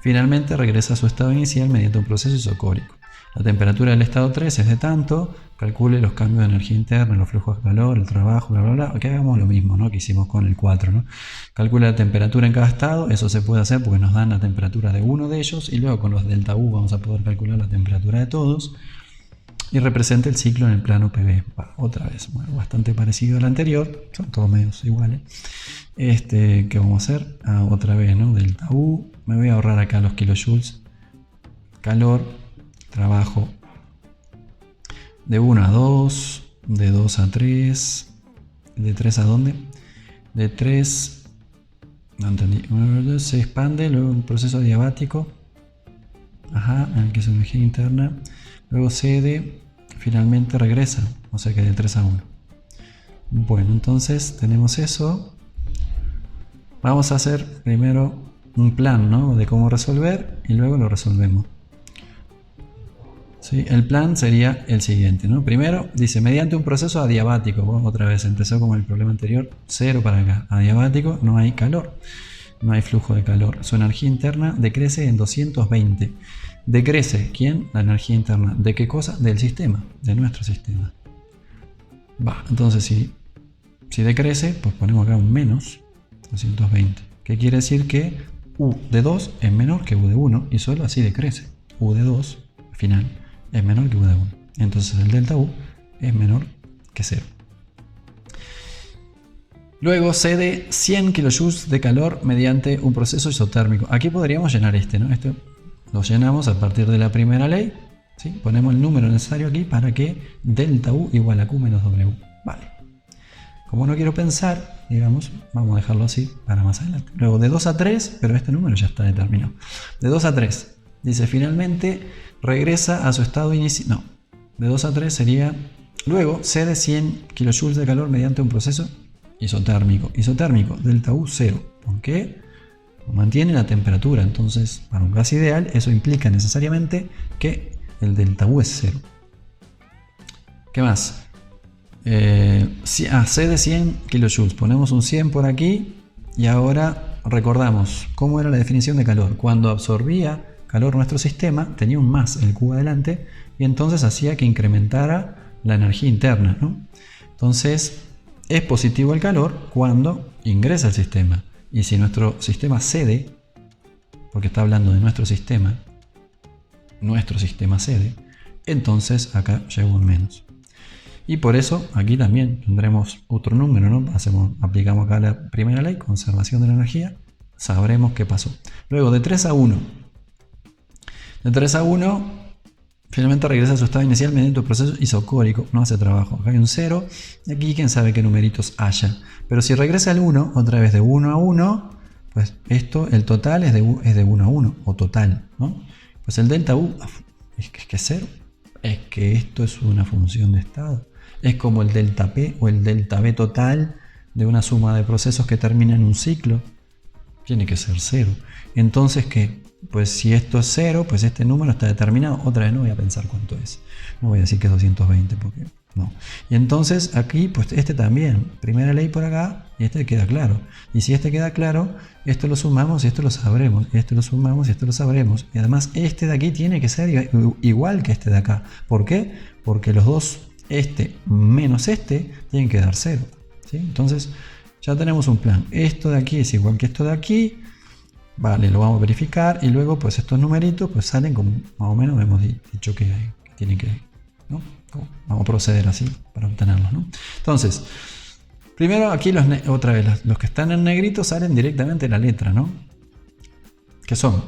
Finalmente regresa a su estado inicial mediante un proceso isocórico. La temperatura del estado 3 es de tanto. Calcule los cambios de energía interna, los flujos de calor, el trabajo, bla bla bla. Aquí hagamos lo mismo, ¿no?, que hicimos con el 4, ¿no? Calcula la temperatura en cada estado. Eso se puede hacer porque nos dan la temperatura de uno de ellos. Y luego con los delta U vamos a poder calcular la temperatura de todos. Y representa el ciclo en el plano PV. Otra vez, bueno, bastante parecido al anterior. Son todos medios iguales. ¿Qué vamos a hacer? Otra vez, ¿no? Delta U. Me voy a ahorrar acá los kilojoules. calor, trabajo de 1 a 2, de 2 a 3, ¿de 3 a dónde? De 3, no entendí, se expande, luego un proceso adiabático, en el que es energía interna, luego cede, finalmente regresa, o sea que de 3 a 1. Bueno, entonces tenemos eso. Vamos a hacer primero un plan, ¿no?, de cómo resolver y luego lo resolvemos. ¿Sí? El plan sería el siguiente, ¿no? Primero dice, mediante un proceso adiabático, otra vez empezó como el problema anterior, 0 para acá, adiabático, no hay calor, no hay flujo de calor, su energía interna decrece en 220. ¿Decrece quién? La energía interna. ¿De qué cosa? Del sistema, de nuestro sistema. Entonces si decrece, pues ponemos acá un menos 220. ¿Qué quiere decir? Que U de 2 es menor que U de 1 y solo así decrece. U de 2, al final, es menor que U de 1. Entonces el delta U es menor que 0. Luego cede 100 kJ de calor mediante un proceso isotérmico. Aquí podríamos llenar ¿no? Esto lo llenamos a partir de la primera ley. ¿Sí? Ponemos el número necesario aquí para que delta U igual a Q menos W. Vale. Como no quiero pensar, digamos, vamos a dejarlo así para más adelante. Luego de 2 a 3, pero este número ya está determinado. De 2 a 3, dice finalmente regresa a su estado inicial. No, de 2 a 3 sería, luego cede 100 kJ de calor mediante un proceso isotérmico. Isotérmico, delta U 0. ¿Por qué? Mantiene la temperatura, entonces para un gas ideal eso implica necesariamente que el delta U es 0. ¿Qué más? Cede 100 kJ, ponemos un 100 por aquí y ahora recordamos cómo era la definición de calor. Cuando absorbía calor nuestro sistema tenía un más el Q adelante y entonces hacía que incrementara la energía interna, ¿no? Entonces es positivo el calor cuando ingresa al sistema. Y si nuestro sistema cede, porque está hablando de nuestro sistema cede, entonces acá llega un menos. Y por eso aquí también tendremos otro número, ¿no? Aplicamos acá la primera ley, conservación de la energía, sabremos qué pasó. Luego de 3 a 1. De 3 a 1, finalmente regresa a su estado inicial mediante un proceso isocórico, no hace trabajo. Acá hay un 0, y aquí quién sabe qué numeritos haya. Pero si regresa al 1, otra vez de 1 a 1, pues esto, el total es de 1 a 1, o total, ¿no? Pues el delta U es que es 0. Es que esto es una función de estado. Es como el delta P o el delta B total de una suma de procesos que termina en un ciclo. Tiene que ser 0. Entonces, ¿qué? Pues si esto es 0, pues este número está determinado. Otra vez no voy a pensar cuánto es. No voy a decir que es 220 porque no. Y entonces aquí, pues este también. Primera ley por acá y este queda claro. Y si este queda claro, esto lo sumamos y esto lo sabremos. Este lo sumamos y esto lo sabremos. Y además este de aquí tiene que ser igual que este de acá. ¿Por qué? Porque los dos, este menos este, tienen que dar 0. ¿Sí? Entonces ya tenemos un plan. Esto de aquí es igual que esto de aquí. Vale, lo vamos a verificar y luego pues estos numeritos pues salen como más o menos hemos dicho que tienen que, ¿no? Vamos a proceder así para obtenerlos, ¿no? Entonces, primero aquí otra vez los que están en negrito salen directamente de la letra, ¿no? Que son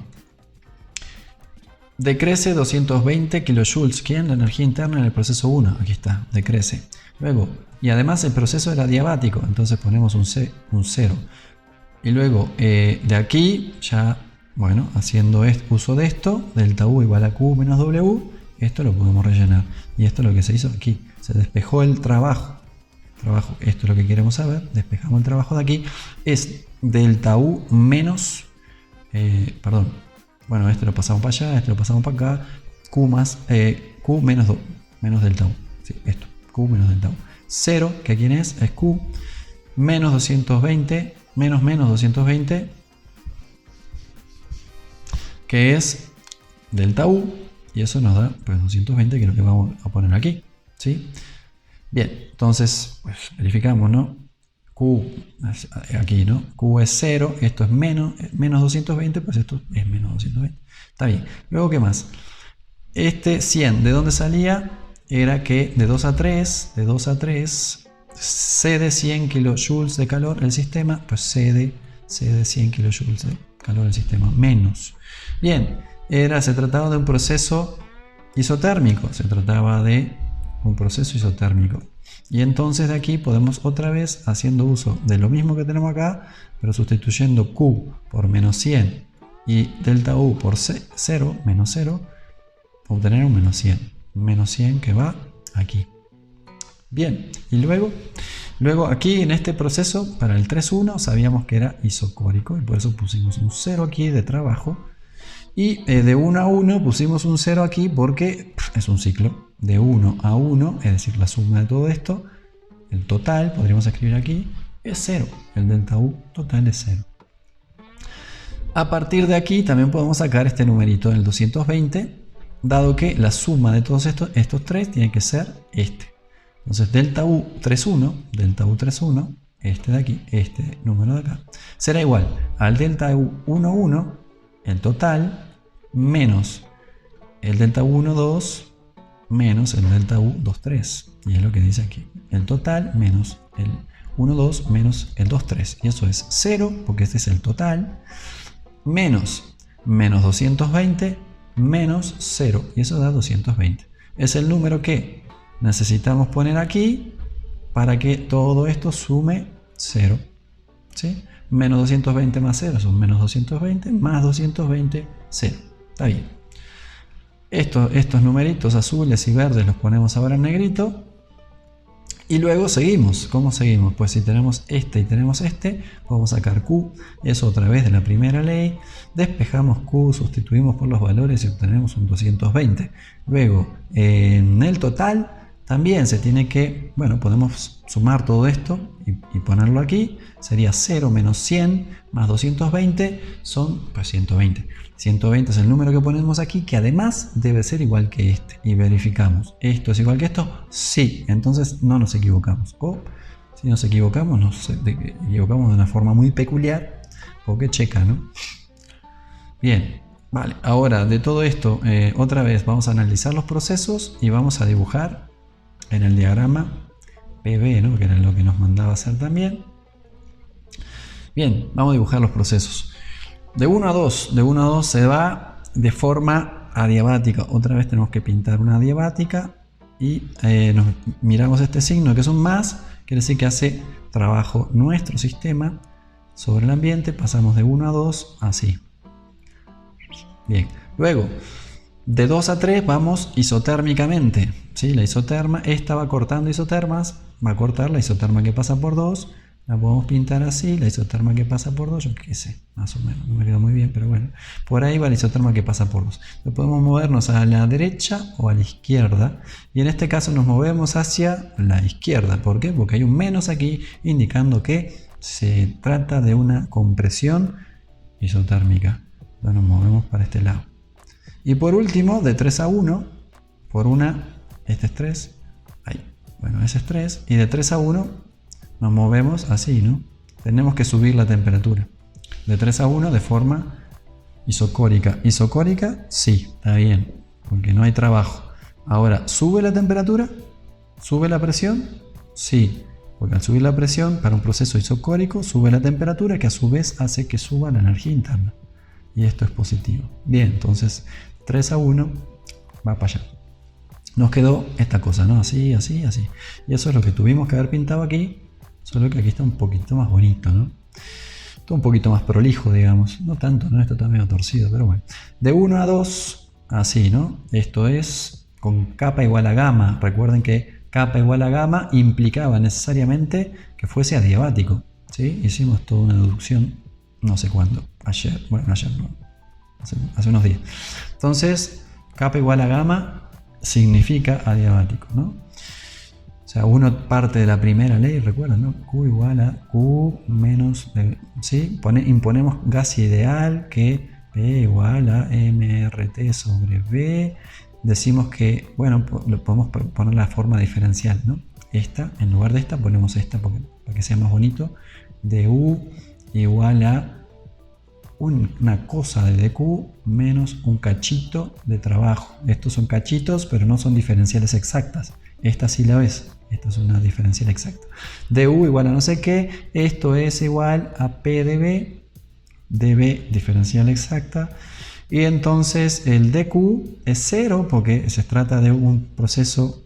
decrece 220 kJ. ¿Quién? La energía interna en el proceso 1. Aquí está, decrece. Luego, y además el proceso era adiabático, entonces ponemos un 0. Y luego de aquí ya, bueno, haciendo uso de esto, delta U igual a Q menos W, esto lo podemos rellenar. Y esto es lo que se hizo aquí. Se despejó el trabajo. Esto es lo que queremos saber. Despejamos el trabajo de aquí. Es delta U menos, bueno, este lo pasamos para allá, este lo pasamos para acá. Q menos delta U. Sí, esto, Q menos delta U. 0, que aquí es Q, menos 220, menos 220, que es delta U, y eso nos da pues 220, que es lo que vamos a poner aquí, ¿sí? Bien, entonces pues verificamos, ¿no? Q, aquí, ¿no? Q es 0, esto es menos 220, pues esto es menos 220. Está bien. Luego, ¿qué más? Este 100, ¿de dónde salía? Era que de 2 a 3, cede 100 kJ de calor el sistema, pues cede 100 kJ de calor el sistema, menos. Bien, se trataba de un proceso isotérmico, se trataba de un proceso isotérmico. Y entonces de aquí podemos otra vez, haciendo uso de lo mismo que tenemos acá, pero sustituyendo Q por menos 100 y delta U por 0, menos 0, obtener un menos 100. Menos 100 que va aquí. Bien, y luego aquí en este proceso, para el 3,1 sabíamos que era isocórico y por eso pusimos un 0 aquí de trabajo. Y de 1 a 1 pusimos un 0 aquí porque es un ciclo. De 1 a 1, es decir, la suma de todo esto, el total, podríamos escribir aquí, es 0. El delta U total es 0. A partir de aquí también podemos sacar este numerito del 220, dado que la suma de todos estos tres tiene que ser este. Entonces delta U31, este de aquí, este número de acá, será igual al delta U11, el total, menos el delta U12, menos el delta U23. Y es lo que dice aquí. El total menos el 1,2 menos el 2,3. Y eso es 0, porque este es el total, menos 220 menos 0. Y eso da 220. Es el número que necesitamos poner aquí para que todo esto sume 0. ¿Sí? Menos 220 más 0 son menos 220, más 220, 0. Está bien. Estos numeritos azules y verdes los ponemos ahora en negrito. Y luego seguimos. ¿Cómo seguimos? Pues si tenemos este y tenemos este, podemos sacar Q. Eso otra vez de la primera ley. Despejamos Q, sustituimos por los valores y obtenemos un 220. Luego, en el total, también se tiene que, bueno, podemos sumar todo esto y ponerlo aquí. Sería 0 menos 100 más 220 son pues 120. 120 es el número que ponemos aquí, que además debe ser igual que este. Y verificamos, ¿esto es igual que esto? Sí, entonces no nos equivocamos. O si nos equivocamos, nos equivocamos de una forma muy peculiar, porque checa, ¿no? Bien, vale. Ahora de todo esto, otra vez vamos a analizar los procesos y vamos a dibujar en el diagrama PB, ¿no? Que era lo que nos mandaba hacer también. Bien, vamos a dibujar los procesos. De 1 a 2 se va de forma adiabática. Otra vez tenemos que pintar una adiabática y nos miramos este signo que es un más, quiere decir que hace trabajo nuestro sistema sobre el ambiente. Pasamos de 1 a 2 así. Bien, luego de 2 a 3 vamos isotérmicamente. ¿Sí? La isoterma, esta va cortando isotermas, va a cortar la isoterma que pasa por 2. La podemos pintar así, la isoterma que pasa por 2, yo qué sé, más o menos, no me queda muy bien, pero bueno. Por ahí va la isoterma que pasa por 2. Entonces podemos movernos a la derecha o a la izquierda. Y en este caso nos movemos hacia la izquierda. ¿Por qué? Porque hay un menos aquí indicando que se trata de una compresión isotérmica. Entonces nos movemos para este lado. Y por último, de 3 a 1, por una, este es 3, ahí, bueno, ese es 3, y de 3 a 1, nos movemos así, ¿no? Tenemos que subir la temperatura. De 3 a 1 de forma isocórica. ¿Isocórica? Sí, está bien, porque no hay trabajo. Ahora, ¿sube la temperatura? ¿Sube la presión? Sí, porque al subir la presión, para un proceso isocórico, sube la temperatura, que a su vez hace que suba la energía interna. Y esto es positivo. Bien, entonces 3 a 1 va para allá. Nos quedó esta cosa, ¿no? Así, así, así. Y eso es lo que tuvimos que haber pintado aquí. Solo que aquí está un poquito más bonito, ¿no? Está un poquito más prolijo, digamos. No tanto, ¿no? Esto está medio torcido, pero bueno. De 1 a 2, así, ¿no? Esto es con kappa igual a gamma. Recuerden que kappa igual a gamma implicaba necesariamente que fuese adiabático, ¿sí? Hicimos toda una deducción, no sé cuándo. Ayer, bueno, ayer no. Hace unos días. Entonces, kappa igual a gamma significa adiabático, ¿no? O sea, uno parte de la primera ley, recuerden, ¿no? Q igual a Q menos, ¿sí? Imponemos gas ideal, que P igual a MRT sobre V. Decimos que, bueno, lo podemos poner la forma diferencial, ¿no? Esta, en lugar de esta, ponemos esta para que sea más bonito. DU igual a una cosa de dq menos un cachito de trabajo. Estos son cachitos, pero no son diferenciales exactas. Esta sí la ves. Esta es una diferencial exacta. Du igual a no sé qué. Esto es igual a P de B. dB diferencial exacta. Y entonces el dQ es 0 porque se trata de un proceso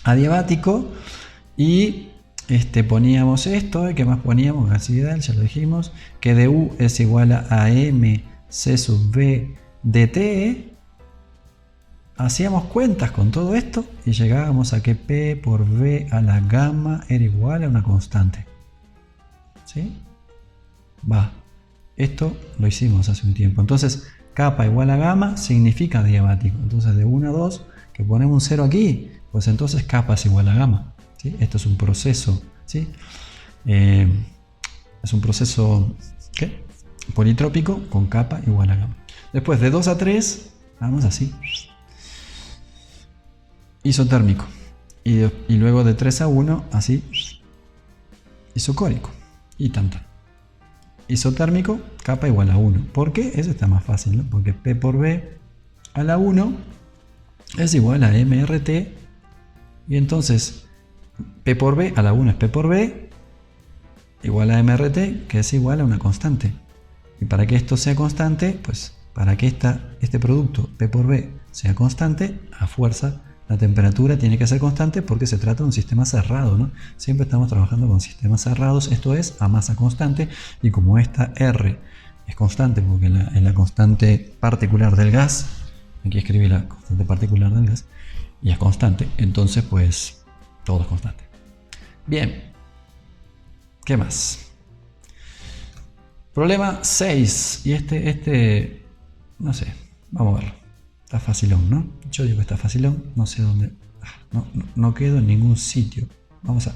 adiabático. Y poníamos esto, ¿y qué más poníamos? Gas ideal, ya lo dijimos, que du es igual a mc sub v dt. Hacíamos cuentas con todo esto y llegábamos a que P por V a la gamma era igual a una constante. ¿Sí? Esto lo hicimos hace un tiempo. Entonces, kappa igual a gamma significa adiabático. Entonces, de 1 a 2, que ponemos un 0 aquí, pues entonces kappa es igual a gamma. ¿Sí? Esto es un proceso. ¿Sí? Es un proceso ¿qué? Politrópico con kappa igual a gamma. Después, de 2 a 3, vamos así. Isotérmico. Y luego de 3 a 1, así, isocórico. Y tanto. Isotérmico, kappa igual a 1. ¿Por qué? Eso está más fácil, ¿no? Porque P por V a la 1 es igual a MRT. Y entonces, P por V a la 1 es P por V igual a MRT, que es igual a una constante. Y para que esto sea constante, pues para que este producto P por V sea constante, a fuerza, la temperatura tiene que ser constante porque se trata de un sistema cerrado, ¿no? Siempre estamos trabajando con sistemas cerrados, esto es a masa constante, y como esta R es constante porque es la constante particular del gas, aquí escribí la constante particular del gas, y es constante, entonces pues todo es constante. Bien, ¿qué más? Problema 6, y no sé, vamos a verlo. Está facilón, ¿no? Yo digo que está facilón, no sé dónde. No quedo en ningún sitio.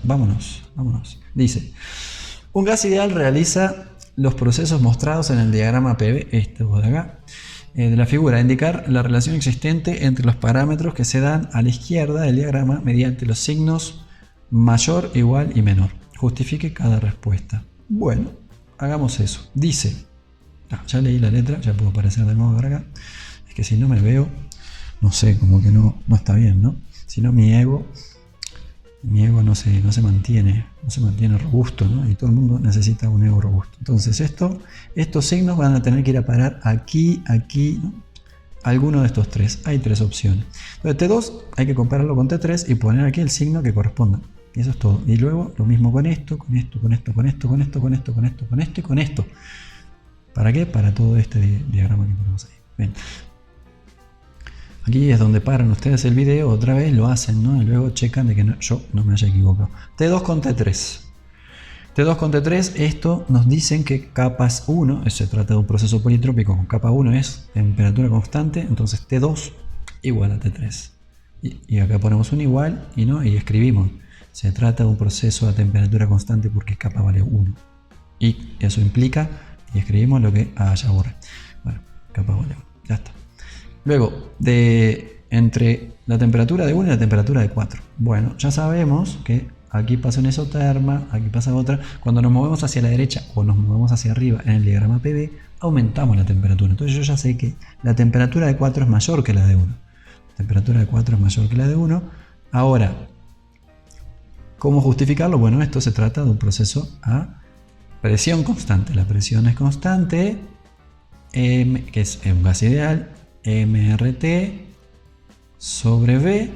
Vámonos. Dice, un gas ideal realiza los procesos mostrados en el diagrama PV, de acá, de la figura, indicar la relación existente entre los parámetros que se dan a la izquierda del diagrama mediante los signos mayor, igual y menor. Justifique cada respuesta. Bueno, hagamos eso. Dice, ya leí la letra, ya puedo aparecer de nuevo por acá. Que si no me veo, no sé, como que no está bien, ¿no? Si no, mi ego no se mantiene robusto, ¿no? Y todo el mundo necesita un ego robusto. Entonces estos signos van a tener que ir a parar aquí, ¿no? Alguno de estos tres. Hay tres opciones. Entonces T2 hay que compararlo con T3 y poner aquí el signo que corresponda. Y eso es todo. Y luego lo mismo con esto. ¿Para qué? Para todo este diagrama que tenemos ahí. Bien. Aquí es donde paran ustedes el video, otra vez lo hacen, ¿no? Y luego checan de que yo no me haya equivocado. T2 con T3. T2 con T3, esto nos dicen que kappa es 1, se trata de un proceso politrópico con kappa 1 es temperatura constante, entonces T2 igual a T3. Y acá ponemos un igual y escribimos. Se trata de un proceso a temperatura constante porque kappa vale 1. Y eso implica, y escribimos lo que haya borrado. Bueno, kappa vale 1, ya está. Luego, entre la temperatura de 1 y la temperatura de 4. Bueno, ya sabemos que aquí pasa una isoterma, aquí pasa otra. Cuando nos movemos hacia la derecha o nos movemos hacia arriba en el diagrama PV, aumentamos la temperatura. Entonces yo ya sé que la temperatura de 4 es mayor que la de 1. La temperatura de 4 es mayor que la de 1. Ahora, ¿cómo justificarlo? Bueno, esto se trata de un proceso a presión constante. La presión es constante, que es un gas ideal, MRT sobre V,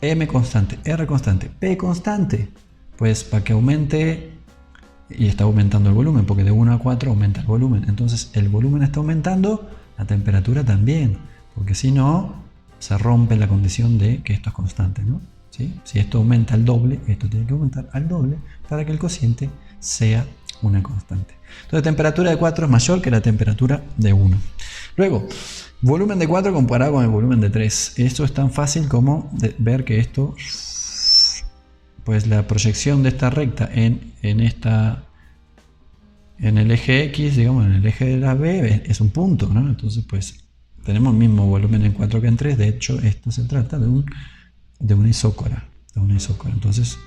M constante, R constante, P constante, pues para que aumente, y está aumentando el volumen, porque de 1 a 4 aumenta el volumen, entonces el volumen está aumentando, la temperatura también, porque si no, se rompe la condición de que esto es constante, ¿no? ¿Sí? Si esto aumenta al doble, esto tiene que aumentar al doble para que el cociente sea una constante. Entonces, temperatura de 4 es mayor que la temperatura de 1. Luego, volumen de 4 comparado con el volumen de 3. Esto es tan fácil como ver que esto, pues la proyección de esta recta en el eje X, digamos, en el eje de la B, es un punto, ¿no? Entonces, pues, tenemos el mismo volumen en 4 que en 3. De hecho, esto se trata de una isócora. Entonces,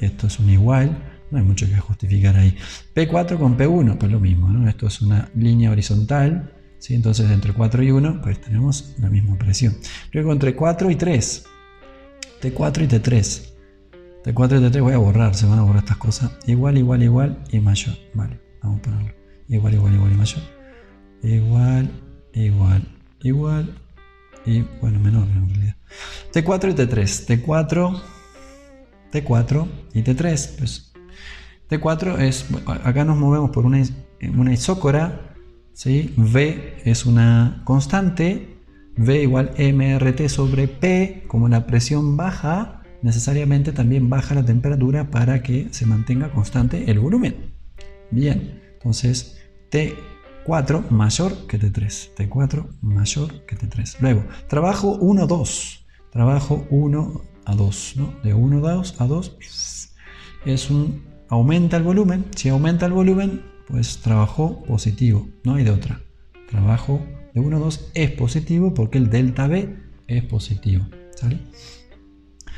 esto es un igual. No hay mucho que justificar ahí. P4 con P1, pues lo mismo, ¿no? Esto es una línea horizontal. ¿Sí? Entonces entre 4 y 1 pues tenemos la misma presión. Luego entre 4 y 3, T4 y T3. T4 y T3 voy a borrar, se van a borrar estas cosas. Igual y mayor. Vale, vamos a ponerlo. Igual y mayor. Igual igual, igual, y bueno, menor en realidad. T4 y T3, T4 y T3. Pues T4 es, acá nos movemos por una isócora, ¿sí? V es una constante, V igual mRT sobre P, como la presión baja, necesariamente también baja la temperatura para que se mantenga constante el volumen. Bien, entonces T4 mayor que T3, T4 mayor que T3. Luego, trabajo 1, 2, trabajo 1 a 2, ¿no? De 1 a 2 es aumenta el volumen. Si aumenta el volumen, pues trabajo positivo, no hay de otra. Trabajo de 1 a 2 es positivo porque el delta B es positivo, ¿sale?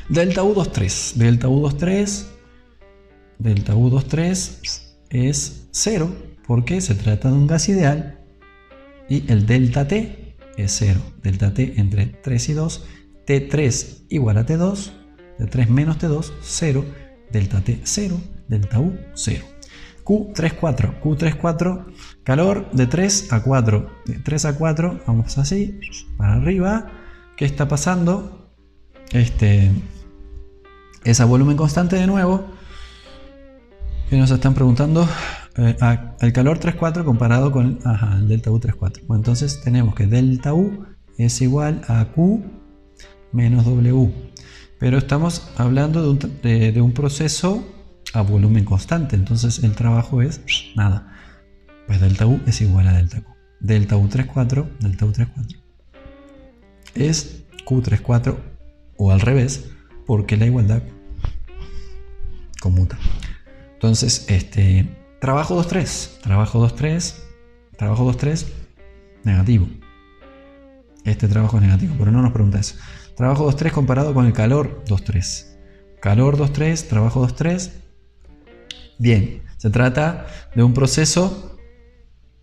Delta U2, 3, delta U2, 3, delta U2, 3 es 0 porque se trata de un gas ideal y el delta T es 0. Delta T entre 3 y 2, T3 igual a T2, T3 menos T2, 0, delta T 0, delta U 0. Q34, Q34, calor de 3 a 4, de 3 a 4, vamos así, para arriba. ¿Qué está pasando? Es a volumen constante de nuevo. Que nos están preguntando el calor 3,4 comparado con el delta U 3,4. Bueno, entonces tenemos que delta U es igual a Q menos W. Pero estamos hablando de un proceso a volumen constante. Entonces el trabajo es nada. Pues delta U es igual a delta Q. Delta U 3,4 es Q 3,4 o al revés, porque la igualdad conmuta. Entonces, trabajo 2,3, negativo. Este trabajo es negativo, pero no nos pregunta eso. Trabajo 2,3 comparado con el calor 2,3. Calor 2,3, trabajo 2,3. Bien, se trata de un proceso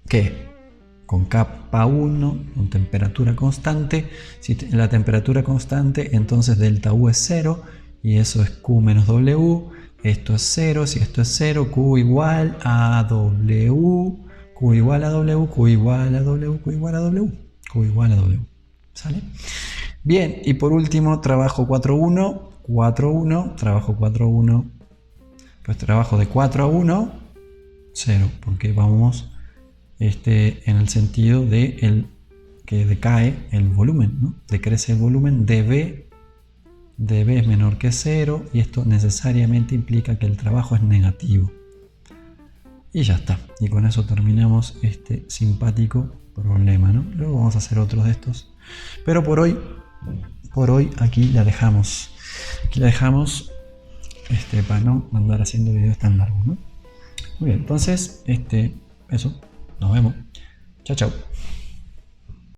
que con capa 1, con temperatura constante. Si la temperatura constante, entonces delta U es 0 y eso es Q menos W. Esto es 0, si esto es 0, Q igual a W, Q igual a W, Q igual a W, Q igual a W, Q igual a W. ¿Sale? Bien, y por último, trabajo 4,1, trabajo 4,1, pues trabajo de 4 a 1, 0, porque vamos en el sentido de que decae el volumen, ¿no? Decrece el volumen, dB es menor que 0 y esto necesariamente implica que el trabajo es negativo. Y ya está. Y con eso terminamos este simpático problema, ¿no? Luego vamos a hacer otros de estos. Pero por hoy aquí la dejamos. Aquí la dejamos para no andar haciendo videos tan largos, ¿no? Muy bien, entonces eso. Nos vemos. Chao, chao.